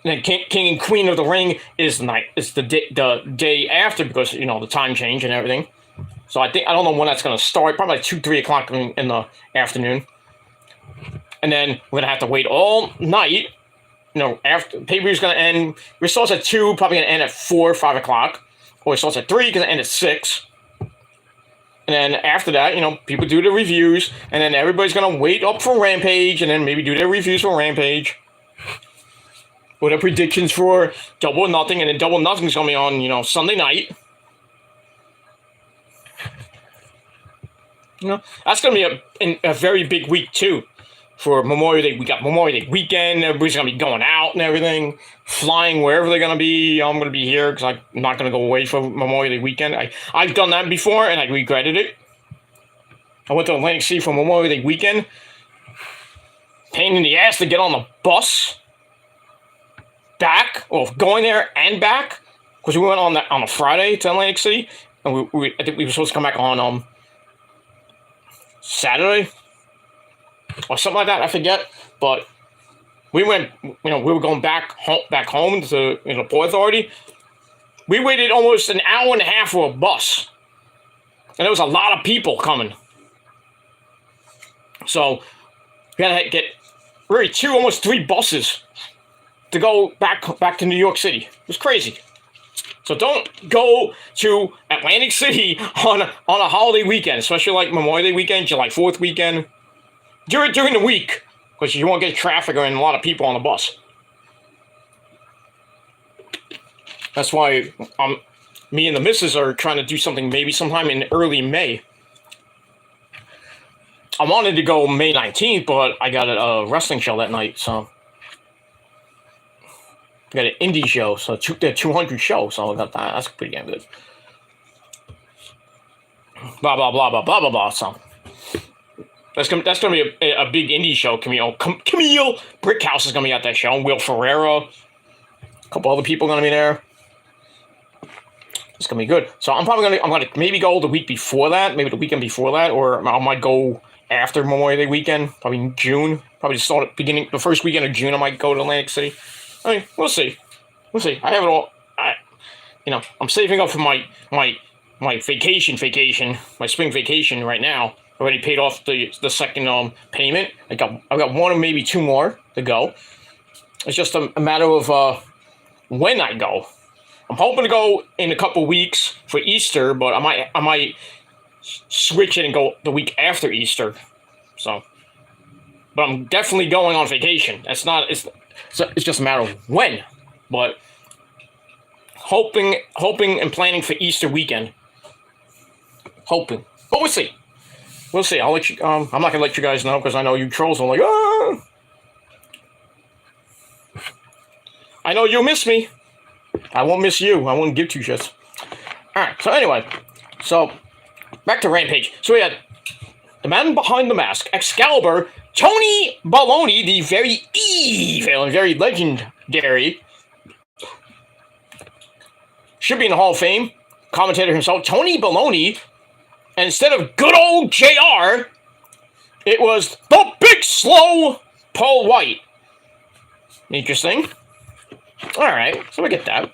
then King and Queen of the Ring is the day after, because, the time change and everything. So I don't know when that's going to start. Probably like 2, 3 o'clock in the afternoon. And then we're going to have to wait all night. After pay-per-view's going to end. It starts at 2, probably going to end at 4, 5 o'clock. Or it starts at 3, going to end at 6. And then after that, people do the reviews. And then everybody's going to wait up for Rampage. And then maybe do their reviews for Rampage. With their predictions for Double or Nothing. And then Double or Nothing's going to be on, Sunday night. That's going to be a very big week, too, for Memorial Day. We got Memorial Day weekend. Everybody's going to be going out and everything, flying wherever they're going to be. I'm going to be here because I'm not going to go away for Memorial Day weekend. I've done that before, and I regretted it. I went to Atlantic City for Memorial Day weekend. Pain in the ass to get on the bus back, or going there and back, because we went on a Friday to Atlantic City, and I think we were supposed to come back on Saturday or something like that. I forget, but we went. We were going back home to Port Authority. We waited almost an hour and a half for a bus, and there was a lot of people coming. So we had to get really 2, almost 3 buses to go back to New York City. It was crazy. So don't go to Atlantic City on a holiday weekend, especially like Memorial Day weekend, July 4th weekend. Do it during the week, because you won't get traffic and a lot of people on the bus. That's why me and the missus are trying to do something maybe sometime in early May. I wanted to go May 19th, but I got a wrestling show that night, so... I got an indie show, so the 200 show, so I got that. That's pretty damn good. Blah, blah, blah, blah, blah, blah, blah, so... That's gonna be a big indie show. Camille Brickhouse is gonna be at that show. Will Ferreira, a couple other people are gonna be there. It's gonna be good. So I'm gonna maybe go the week before that, maybe the weekend before that, or I might go after Memorial Day weekend, probably in June. Probably start the first weekend of June. I might go to Atlantic City. I mean, we'll see. I have it all. I'm saving up for my vacation, my spring vacation right now. I already paid off the second payment. I've got 1 or maybe 2 more to go. It's just a matter of when I go. I'm hoping to go in a couple weeks for Easter, but I might switch it and go the week after Easter. So, but I'm definitely going on vacation. It's just a matter of when. But hoping and planning for Easter weekend. Hoping, but we'll see. we'll see. I'll let you. I'm not gonna let you guys know because I know you trolls are like, ah. I know you'll miss me. I won't miss you. I won't give two shits. All right. So anyway, back to Rampage. So we had the man behind the mask, Excalibur, Tony Baloney, the very evil and very legendary, should be in the Hall of Fame, commentator himself, Tony Baloney, and instead of good old JR, it was the big slow Paul White. Interesting. Alright, so we get that.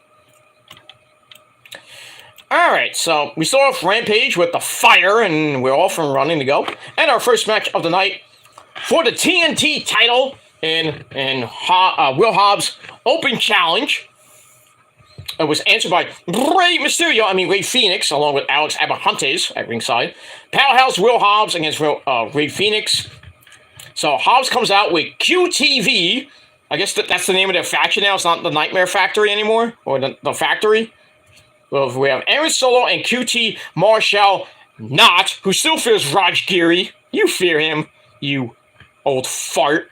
Alright, so we start off Rampage with the fire, and we're off and running to go. And our first match of the night for the TNT title in Will Hobbs' Open Challenge. It was answered by Rey Fenix, along with Alex Abrahantes at ringside. Powerhouse Will Hobbs against Rey Fenix. So Hobbs comes out with QTV. I guess that's the name of their faction now. It's not the Nightmare Factory anymore, or the Factory. Well, we have Aaron Solo and QT Marshall Knott, who still fears Raj Giri. You fear him, you old fart.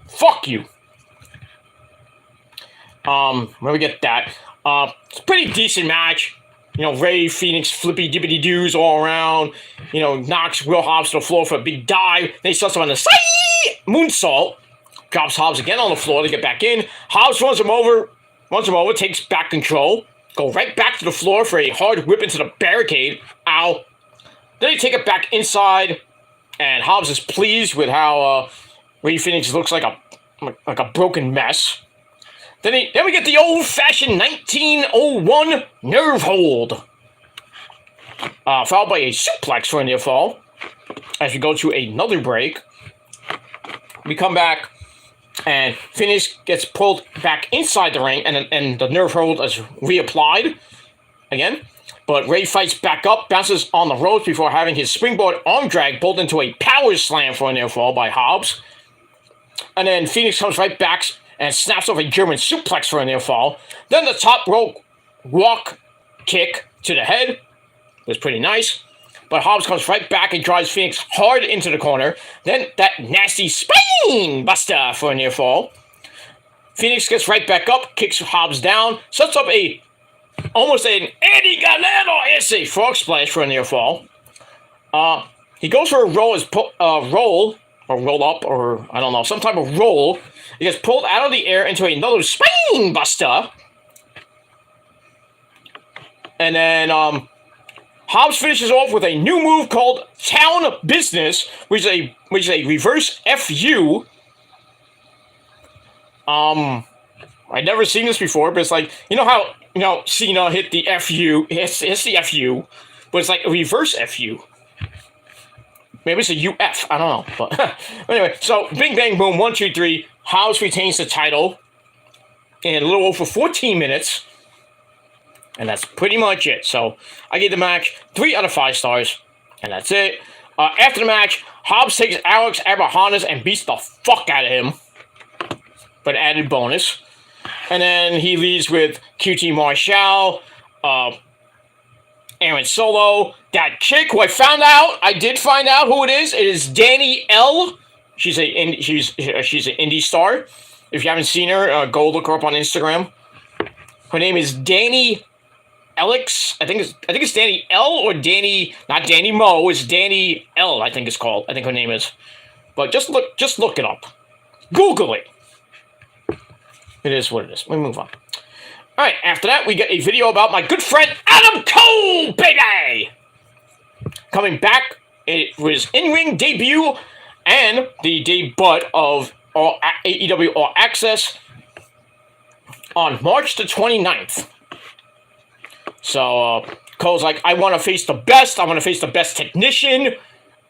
Fuck you. Where we get that? It's a pretty decent match. You know, Rey Fenix flippy dippity doos all around. You know, knocks Will Hobbs to the floor for a big dive. Then he starts him on the side moonsault. Drops Hobbs again on the floor to get back in. Hobbs runs him over, takes back control. Go right back to the floor for a hard whip into the barricade. Ow. Then they take it back inside, and Hobbs is pleased with how Rey Fenix looks like a broken mess. Then we get the old-fashioned 1901 nerve hold, followed by a suplex for a near fall. As we go to another break, we come back, and Fenix gets pulled back inside the ring, and the nerve hold is reapplied again. But Rey fights back up, bounces on the ropes before having his springboard arm drag pulled into a power slam for a near fall by Hobbs. And then Fenix comes right back and snaps off a German suplex for a near fall. Then the top rope walk kick to the head was pretty nice. But Hobbs comes right back and drives Fenix hard into the corner. Then that nasty spine buster for a near fall. Fenix gets right back up, kicks Hobbs down, sets up almost an Eddie Galeno essay frog splash for a near fall. He goes for a roll up, or I don't know, some type of roll. He gets pulled out of the air into another spine buster. And then Hobbs finishes off with a new move called Town Business, which is a reverse FU. I'd never seen this before, but it's like, you know how Cena hit the FU, hits the FU, but it's like a reverse FU. Maybe it's a UF, I don't know. But anyway, so bing bang boom, 1, 2, 3. Hobbs retains the title in a little over 14 minutes. And that's pretty much it. So I gave the match 3 out of 5 stars. And that's it. After the match, Hobbs takes Alex Abrahantes and beats the fuck out of him. But added bonus. And then he leaves with QT Marshall, Aaron Solo, that chick who I did find out who it is. It is Danny L. She's an indie star. If you haven't seen her, go look her up on Instagram. Her name is Danny Alex. I think it's Danny L or Danny, not Danny Mo. It's Danny L. I think it's called. I think her name is. But just look it up. Google it. It is what it is. Let me move on. All right, after that, we get a video about my good friend Adam Cole, baby! Coming back, it was in-ring debut and the debut of AEW All Access on March the 29th. So, Cole's like, I want to face the best. I want to face the best technician.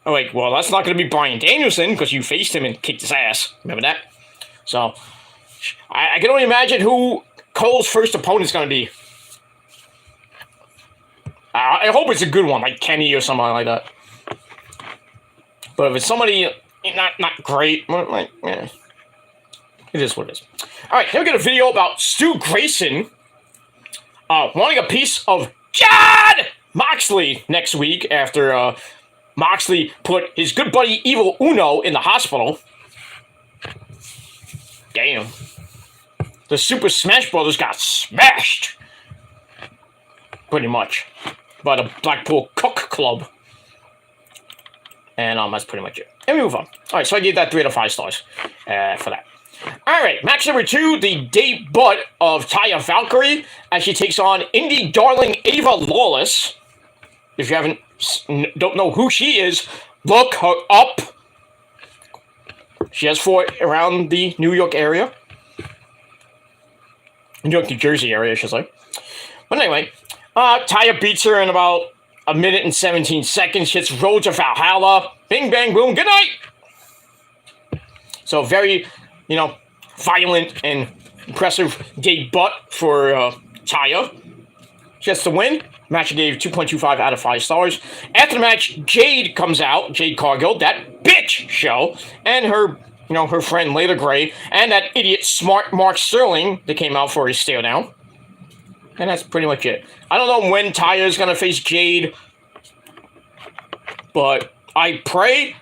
I'm like, well, that's not going to be Bryan Danielson because you faced him and kicked his ass. Remember that? So, I can only imagine who Cole's first opponent's going to be. I hope it's a good one, like Kenny or something like that. But if it's somebody not great, like, yeah, it is what it is. All right, here we get a video about Stu Grayson wanting a piece of John Moxley next week after Moxley put his good buddy Evil Uno in the hospital. Damn. The Super Smash Brothers got smashed. Pretty much. By the Blackpool Cook Club. And that's pretty much it. And we move on. Alright, so I gave that 3 out of 5 stars for that. Alright, match number 2, the debut of Taya Valkyrie as she takes on indie darling Ava Lawless. If you don't know who she is, look her up. She has fought around the New York area. New Jersey area, I should say. But anyway, Taya beats her in about a minute and 17 seconds, hits Road to Valhalla, bing, bang, boom, good night. So very, violent and impressive debut for Taya. She has to win. Match gave 2.25 out of 5 stars. After the match, Jade comes out, Jade Cargill, that bitch show, and her, her friend Layla Gray, and that idiot smart Mark Sterling that came out for his stare down. And that's pretty much it. I don't know when Taya is going to face Jade, but I pray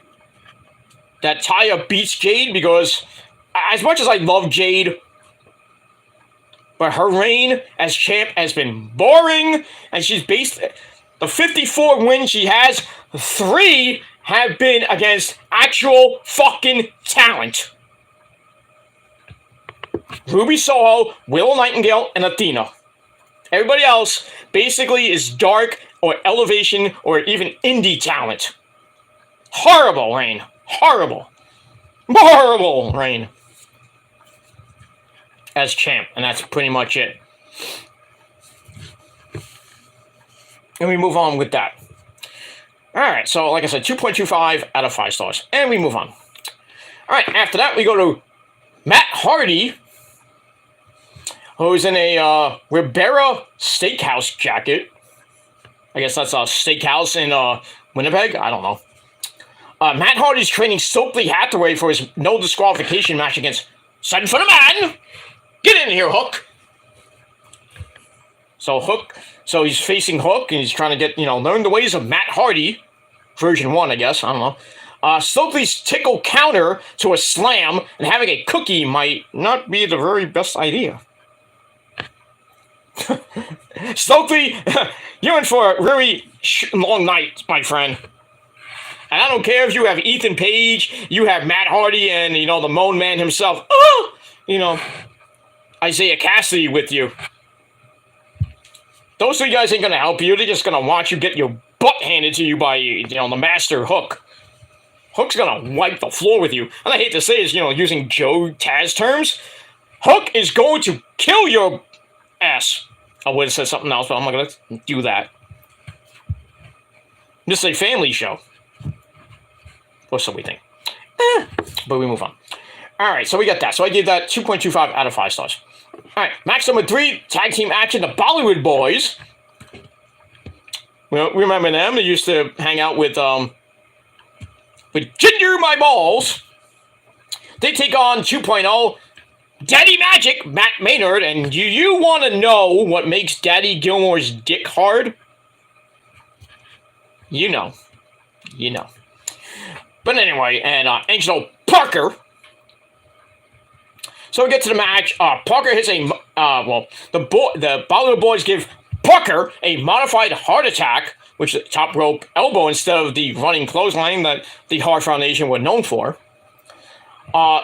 that Taya beats Jade because as much as I love Jade, but her reign as champ has been boring, and she's based the 54 wins she has, 3 have been against actual fucking talent. Ruby Soho, Willow Nightingale, and Athena. Everybody else basically is dark or elevation or even indie talent. Horrible reign. Horrible. Horrible reign. As champ, and that's pretty much it. And we move on with that. Alright, so like I said, 2.25 out of 5 stars. And we move on. Alright, after that, we go to Matt Hardy, who's in a Ribera Steakhouse jacket. I guess that's a steakhouse in Winnipeg? I don't know. Matt Hardy's training Stokely Hathaway for his no disqualification match against Son for the Man. Get in here, Hook. So he's facing Hook, and he's trying to get, learn the ways of Matt Hardy. Version 1, I guess. I don't know. Stokely's tickle counter to a slam, and having a cookie might not be the very best idea. Stokely, you're in for a really long night, my friend. And I don't care if you have Ethan Page, you have Matt Hardy, and, the Moan Man himself. Isaiah Cassidy with you. Those 3 guys ain't gonna help you. They're just gonna watch you get your butt handed to you by, the master Hook. Hook's gonna wipe the floor with you. And I hate to say this, using Joe Taz terms, Hook is going to kill your ass. I would have said something else, but I'm not gonna do that. This is a family show. Or so we think. But we move on. Alright, so we got that. So I gave that 2.25 out of 5 stars. Alright, match number 3, tag team action, the Bollywood Boys. Well, remember them? They used to hang out with Ginger My Balls. They take on 2.0, Daddy Magic, Matt Maynard. And do you want to know what makes Daddy Gilmore's dick hard? You know. But anyway, and Angelo Parker. So we get to the match. Parker hits a the Bollywood Boys give Parker a modified heart attack, which is a top rope elbow instead of the running clothesline that the Hart Foundation were known for.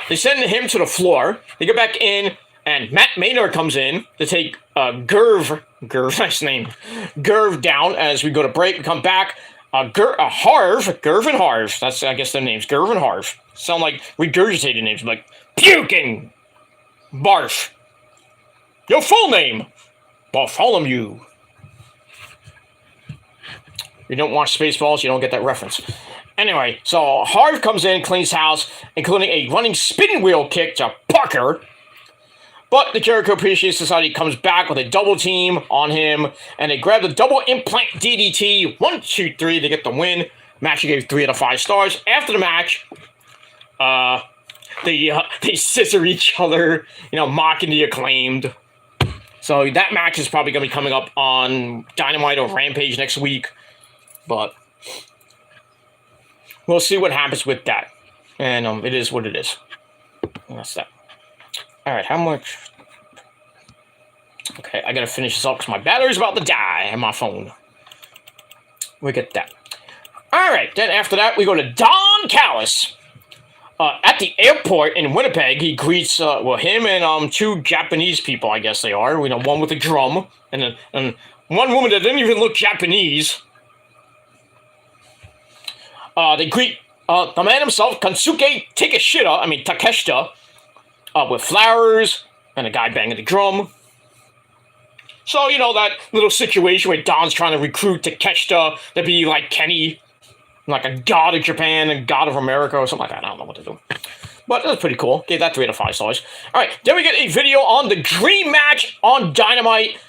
They send him to the floor. They go back in, and Matt Maynard comes in to take Gerv, nice name, Gerv down as we go to break. We come back. Gerv and Harv. That's, I guess, their names. Gerv and Harv. Sound like regurgitated names, like puking. Barf. Your full name, Bartholomew. If you don't watch Spaceballs, you don't get that reference. Anyway, so Harv comes in, cleans house, including a running spinning wheel kick to Parker. But the Jericho Appreciation Society comes back with a double team on him, and they grab the double implant DDT. 1, 2, 3, they get the win. Match gave 3 out of 5 stars. After the match, they scissor each other, mocking the Acclaimed. So that match is probably going to be coming up on Dynamite or Rampage next week. But we'll see what happens with that. And it is what it is. And that's that. All right, how much? Okay, I gotta finish this up because my battery's about to die on my phone. We get that. All right, then after that, we go to Don Callis. At the airport in Winnipeg, he greets him and two Japanese people, I guess they are. One with a drum and one woman that didn't even look Japanese. They greet the man himself, Kansuke Takeshita, with flowers and a guy banging the drum. So, that little situation where Don's trying to recruit Takeshita to be like Kenny, like a god of Japan and god of America or something like that. I don't know what to do. But that's pretty cool. Gave that 3 out of 5 stars. All right, then we get a video on the dream match on Dynamite.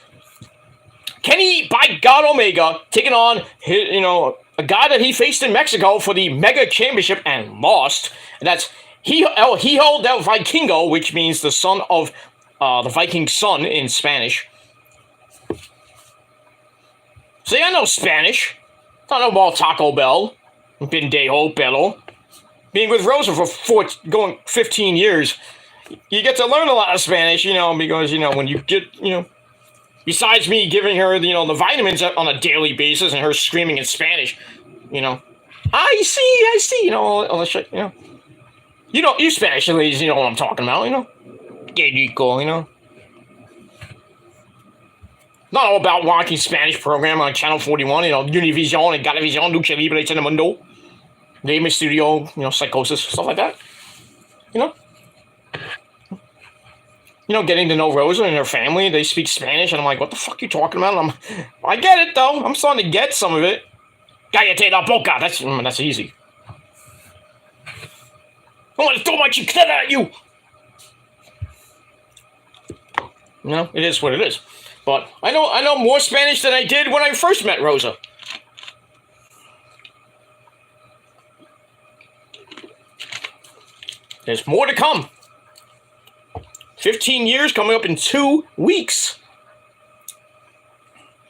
Kenny by God Omega taking on his, a guy that he faced in Mexico for the Mega Championship and lost. And that's Hijo del Vikingo, which means the son of the Viking son in Spanish. See, I know Spanish. I know about Taco Bell. Pendejo Bello. Being with Rosa for going 15 years, you get to learn a lot of Spanish, because, when you get, besides me giving her, the vitamins on a daily basis and her screaming in Spanish, I see, all the shit, you Spanish ladies, you know what I'm talking about, Que rico, Not all about watching Spanish program on Channel 41, Univision and Galavision, Lucha Libre, Telemundo, Rey Mysterio, Psychosis, stuff like that. Getting to know Rosa and her family, they speak Spanish, and I'm like, what the fuck are you talking about? I get it, though. I'm starting to get some of it. Cállate la boca. That's easy. I want to throw my chiquita at you. It is what it is. But I know more Spanish than I did when I first met Rosa. There's more to come. 15 years coming up in 2 weeks.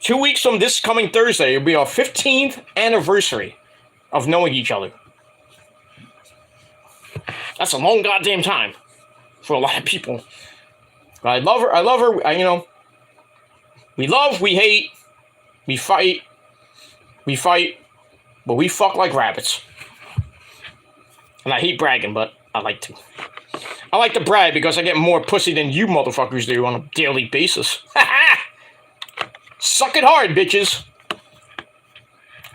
2 weeks from this coming Thursday, it'll be our 15th anniversary of knowing each other. That's a long goddamn time for a lot of people. But I love her. We love, we hate, we fight, but we fuck like rabbits. And I hate bragging, but I like to. I like to brag because I get more pussy than you motherfuckers do on a daily basis. Suck it hard, bitches.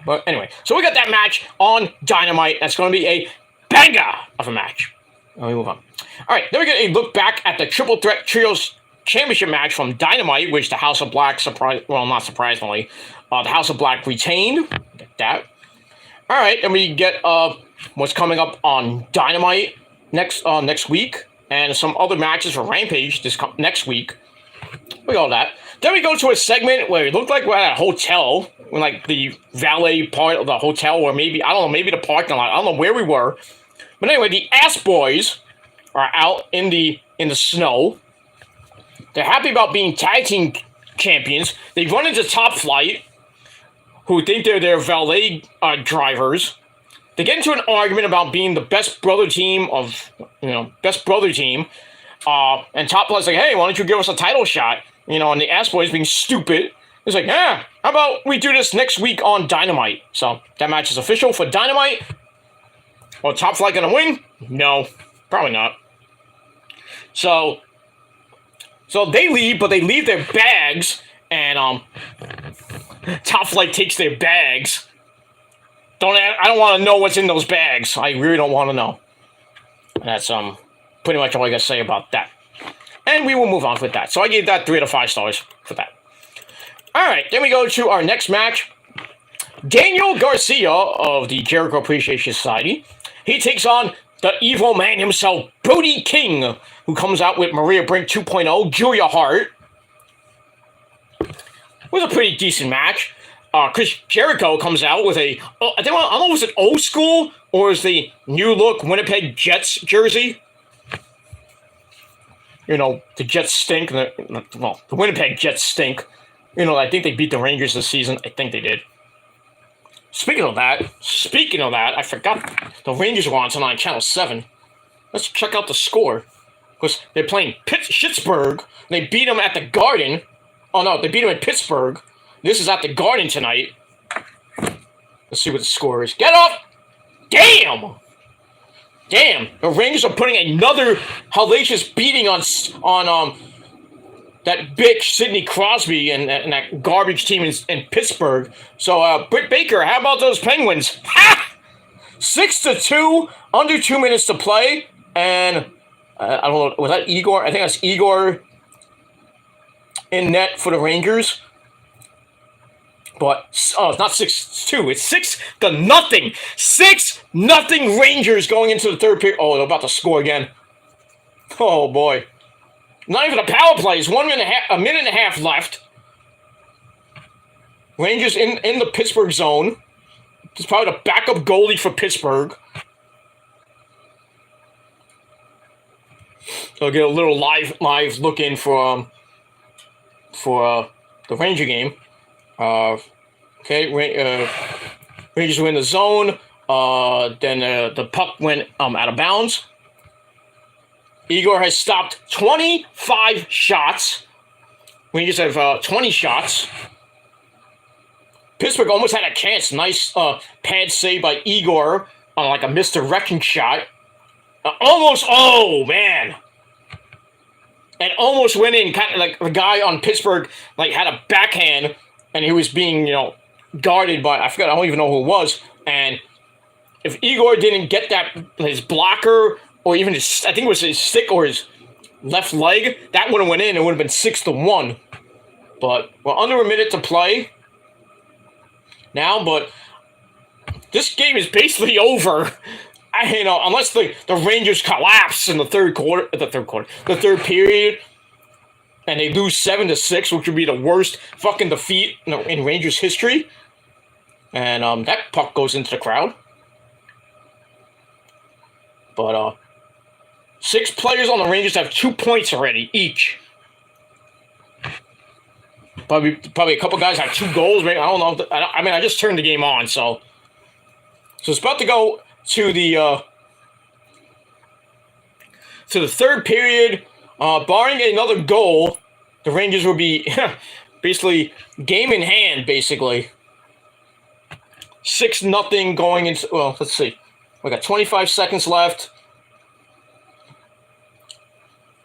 But anyway, so we got that match on Dynamite. That's going to be a banger of a match. Let me move on. All right, then we get a look back at the Triple Threat Trios Championship match from Dynamite, which the House of Black, not surprisingly, the House of Black retained. Get that. All right, and we get what's coming up on Dynamite next week, and some other matches for Rampage next week. We got all that. Then we go to a segment where it looked like we're at a hotel, when like the valet part of the hotel, or maybe, I don't know, maybe the parking lot. I don't know where we were. But anyway, the Ass Boys are out in the snow. They're happy about being tag team champions. They run into Top Flight, who think they're their valet drivers. They get into an argument about being the best brother team. And Top Flight's like, hey, why don't you give us a title shot? And the Ass Boys being stupid. It's like, how about we do this next week on Dynamite? So that match is official for Dynamite. Well, Top Flight gonna win? No, probably not. So they leave, but they leave their bags, and Top Flight takes their bags. I don't want to know what's in those bags. I really don't want to know. And that's pretty much all I got to say about that. And we will move on with that. So I gave that 3 out of 5 stars for that. All right, then we go to our next match. Daniel Garcia of the Jericho Appreciation Society. He takes on the evil man himself, Brody King, who comes out with Maria Brink 2.0, Julia Hart. It was a pretty decent match. Chris Jericho comes out with I don't know if it was an old school or is the new look Winnipeg Jets jersey. The Jets stink. The Winnipeg Jets stink. I think they beat the Rangers this season. I think they did. speaking of that, I forgot the Rangers were on tonight, Channel 7. Let's check out the score. Because they're playing Pittsburgh. They beat them at the Garden. Oh, no, they beat them in Pittsburgh. This is at the Garden tonight. Let's see what the score is. Get up! Damn! Damn, the Rangers are putting another hellacious beating on that bitch Sidney Crosby and that garbage team in Pittsburgh. So, Britt Baker, how about those Penguins? Ha! 6-2, under 2 minutes to play, and I don't know, was that Igor? I think that's Igor in net for the Rangers. But, it's not 6-2, it's 6-0. 6-0 Rangers going into the third period. Oh, they're about to score again. Oh, boy. Not even a power play. It's a minute and a half left. Rangers in the Pittsburgh zone. It's probably the backup goalie for Pittsburgh. So I'll get a little live look in for the Ranger game. Rangers were in the zone. Then the puck went out of bounds. Igor has stopped 25 shots. Rangers have 20 shots. Pittsburgh almost had a chance. Nice pad save by Igor on like a misdirection shot. Almost, oh man. And almost went in, kind of like the guy on Pittsburgh like had a backhand and he was being, guarded by, I don't even know who it was. And if Igor didn't get that, his blocker, or even his, I think it was his stick or his left leg, that would have went in. It would have been 6-1. But we're under a minute to play now, but this game is basically over. Unless the Rangers collapse in the third period, and they lose 7-6, which would be the worst fucking defeat in Rangers history. And that puck goes into the crowd. But 6 players on the Rangers have 2 points already each. Probably a couple guys have 2 goals. Maybe, I don't know. I just turned the game on, so it's about to go to the third period. Barring another goal, the Rangers will be basically game in hand. Basically, 6-0 going into. Well, let's see. We got 25 seconds left.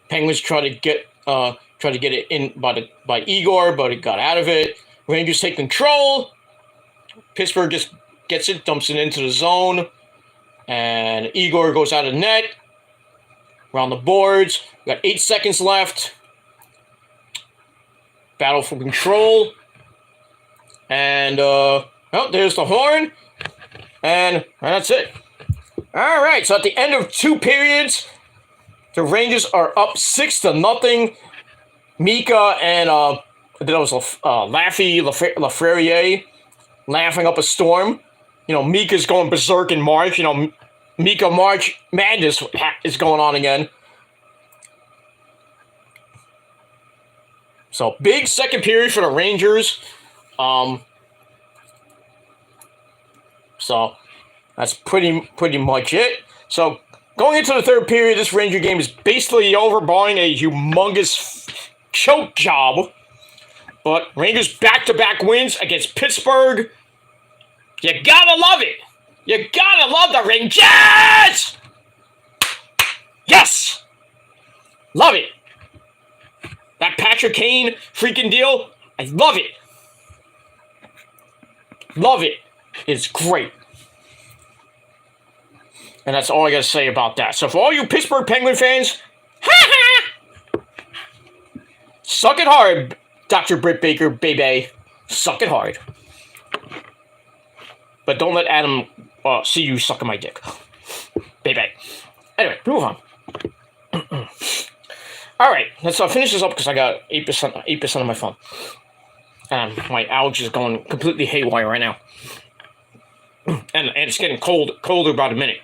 Penguins try to get it in by Igor, but it got out of it. Rangers take control. Pittsburgh just gets it, dumps it into the zone, and Igor goes out of net. Around the boards. We got 8 seconds left. Battle for control. And there's the horn. And that's it. All right, so at the end of 2 periods, the Rangers are up 6-0. Mika and that was Laffy Lafreniere laughing up a storm. Mika's going berserk in March. Mika March madness is going on again. So big second period for the Rangers. So that's pretty much it. So going into the third period, this Ranger game is basically over, barring a humongous choke job. But Rangers back-to-back wins against Pittsburgh. You gotta love it. You gotta love the Rangers! Yes! Love it. That Patrick Kane freaking deal, I love it. Love it. It's great. And that's all I gotta say about that. So for all you Pittsburgh Penguin fans, suck it hard, Dr. Britt Baker, baby. Suck it hard. But don't let Adam see you sucking my dick. Baby. Anyway, move on. All right, let's finish this up because I got 8% on my phone. And my allergy is going completely haywire right now. And it's getting colder about a minute.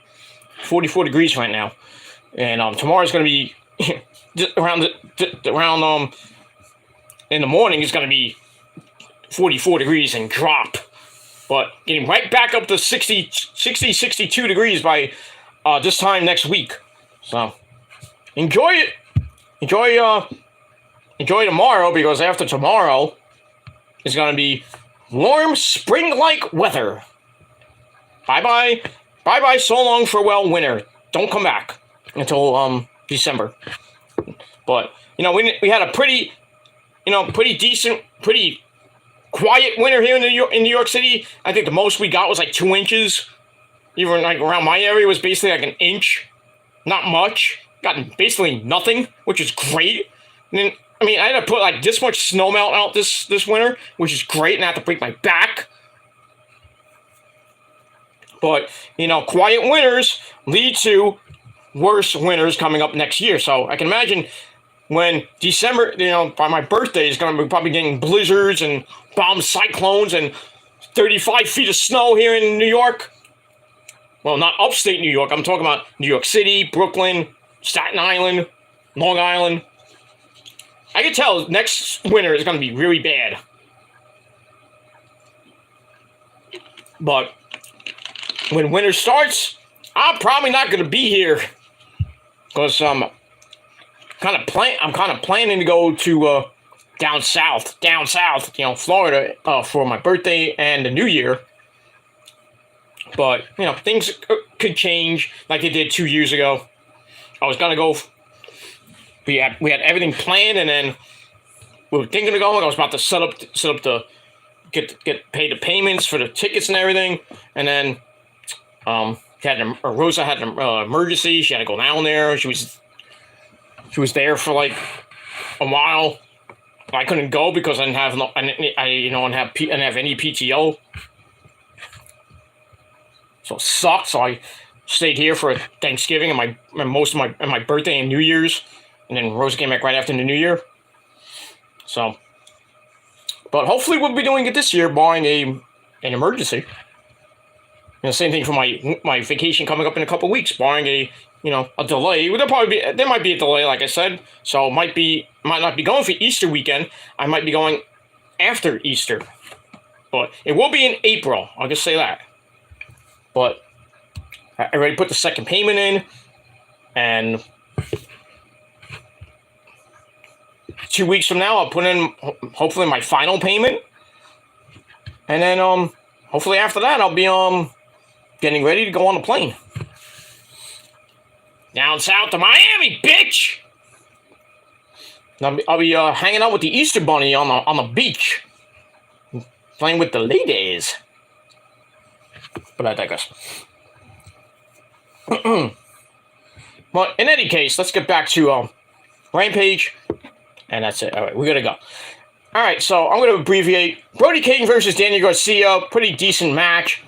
44 degrees right now. And tomorrow's going to be around in the morning it's going to be 44 degrees and drop. but getting right back up to 62 degrees by this time next week. So enjoy it. Enjoy tomorrow, because after tomorrow is going to be warm spring-like weather. Bye-bye, so long, farewell, winter. Don't come back until December. But, you know, we had a pretty decent, pretty quiet winter here in New York City. I think the most we got was like 2 inches. Even like around my area was basically like an inch. Not much. Got basically nothing, which is great. And then, I mean, I had to put like this much snow melt out this winter, which is great, and I have to break my back. But, you know, quiet winters lead to worse winters coming up next year. So I can imagine when December, you know, by my birthday, is going to be probably getting blizzards and bomb cyclones and 35 feet of snow here in New York. Well, not upstate New York. I'm talking about New York City, Brooklyn, Staten Island, Long Island. I can tell next winter is going to be really bad. But when winter starts, I'm probably not going to be here, because I'm kind of planning to go to down south, you know, Florida, for my birthday and the New Year. But, you know, things could change like they did 2 years ago. I was gonna go. We had everything planned, and then we were thinking of going. I was about to set up the get paid the payments for the tickets and everything, and then Rosa had an emergency. She had to go down there. She was there for like a while. I couldn't go because I didn't have didn't have any PTO. So it sucked. So I stayed here for Thanksgiving and my birthday and New Year's, and then Rosa came back right after the New Year. So, but hopefully we'll be doing it this year, barring an emergency. And the same thing for my vacation coming up in a couple of weeks, barring a delay. There might be a delay, like I said. So might not be going for Easter weekend. I might be going after Easter, but it will be in April. I'll just say that. But I already put the second payment in, and 2 weeks from now I'll put in hopefully my final payment, and then hopefully after that I'll be getting ready to go on the plane down south to Miami, bitch. I'll be hanging out with the Easter Bunny on the beach, playing with the ladies. But I digress. But in any case, let's get back to Rampage, and that's it. All right, we gotta go. All right, so I'm gonna abbreviate. Brody King versus Daniel Garcia, pretty decent match.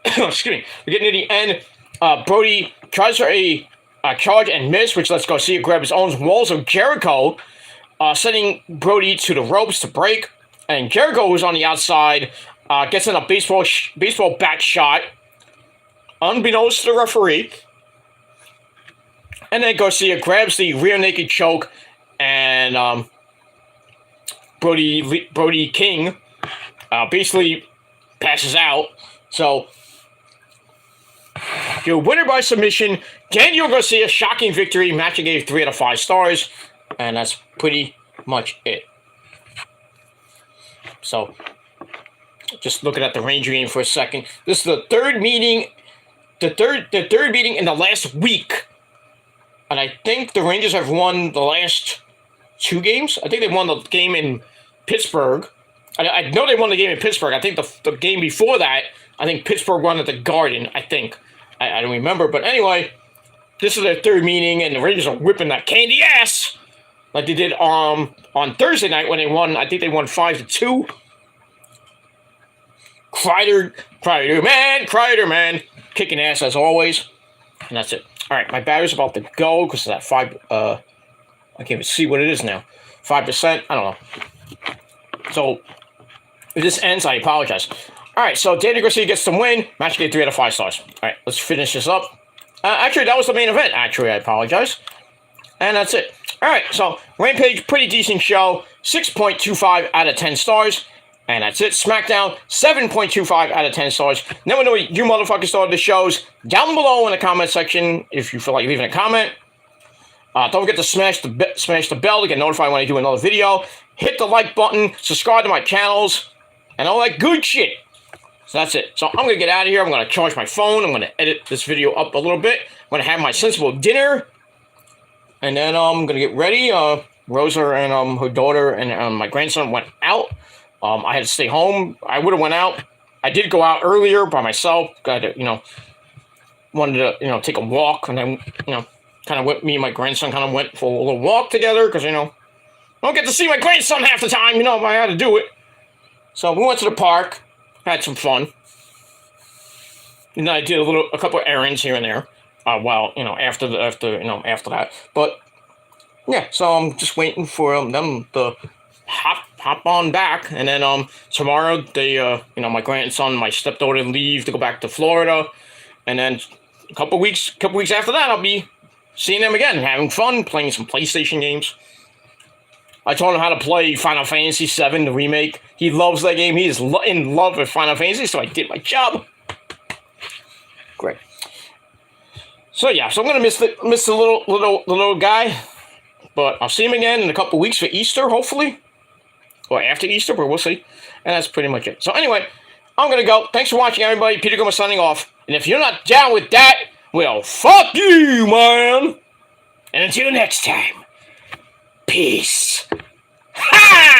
Excuse me. We're getting to the end. Brody tries for a charge and miss, which lets Garcia grab his own walls of Jericho, sending Brody to the ropes to break. And Jericho, who's on the outside, gets in a baseball bat shot, unbeknownst to the referee. And then Garcia grabs the rear naked choke, and Brody King basically passes out. So, your winner by submission, Daniel Garcia, shocking victory. Match I gave 3 out of 5 stars, and that's pretty much it. So, just looking at the Ranger game for a second. This is the third meeting, the third meeting in the last week, and I think the Rangers have won the last 2 games. I think they won the game in Pittsburgh. I know they won the game in Pittsburgh. I think the game before that, I think Pittsburgh won at the Garden. I think I don't remember, but anyway, this is their third meeting, and the Rangers are whipping that candy ass like they did on Thursday night when they won. I think they won 5-2. Kreider man, kicking ass as always, and that's it. All right, my battery's about to go because of that 5. I can't even see what it is now. 5%. I don't know. So if this ends, I apologize. All right, so Daniel Garcia gets the win. Match gave 3 out of 5 stars. All right, let's finish this up. Actually, that was the main event. Actually, I apologize. And that's it. All right, so Rampage, pretty decent show. 6.25 out of 10 stars. And that's it. Smackdown, 7.25 out of 10 stars. Never know what you motherfuckers thought of the shows. Down below in the comment section, if you feel like leaving a comment. Don't forget to smash the bell to get notified when I do another video. Hit the like button. Subscribe to my channels. And all that good shit. So that's it. So I'm going to get out of here. I'm going to charge my phone. I'm going to edit this video up a little bit. I'm going to have my sensible dinner. And then I'm going to get ready. Rosa and her daughter and my grandson went out. I had to stay home. I would have went out. I did go out earlier by myself. Got to, wanted to, take a walk. And then, kind of went, me and my grandson kind of went for a little walk together. Because, I don't get to see my grandson half the time. I had to do it. So we went to the park. Had some fun. And then I did a couple of errands here and there. After that. But, yeah, so I'm just waiting for them to hop on back, and then tomorrow they my grandson and my stepdaughter leave to go back to Florida, and then a couple weeks after that I'll be seeing them again, having fun, playing some PlayStation games. I told him how to play Final Fantasy VII, the remake. He loves that game. He is in love with Final Fantasy, so I did my job. Great. So yeah, so I'm gonna miss the little guy, but I'll see him again in a couple weeks for Easter, hopefully. Or after Easter, but we'll see. And that's pretty much it. So anyway, I'm going to go. Thanks for watching, everybody. Peter Gomez signing off. And if you're not down with that, well, fuck you, man. And until next time, peace. Ha!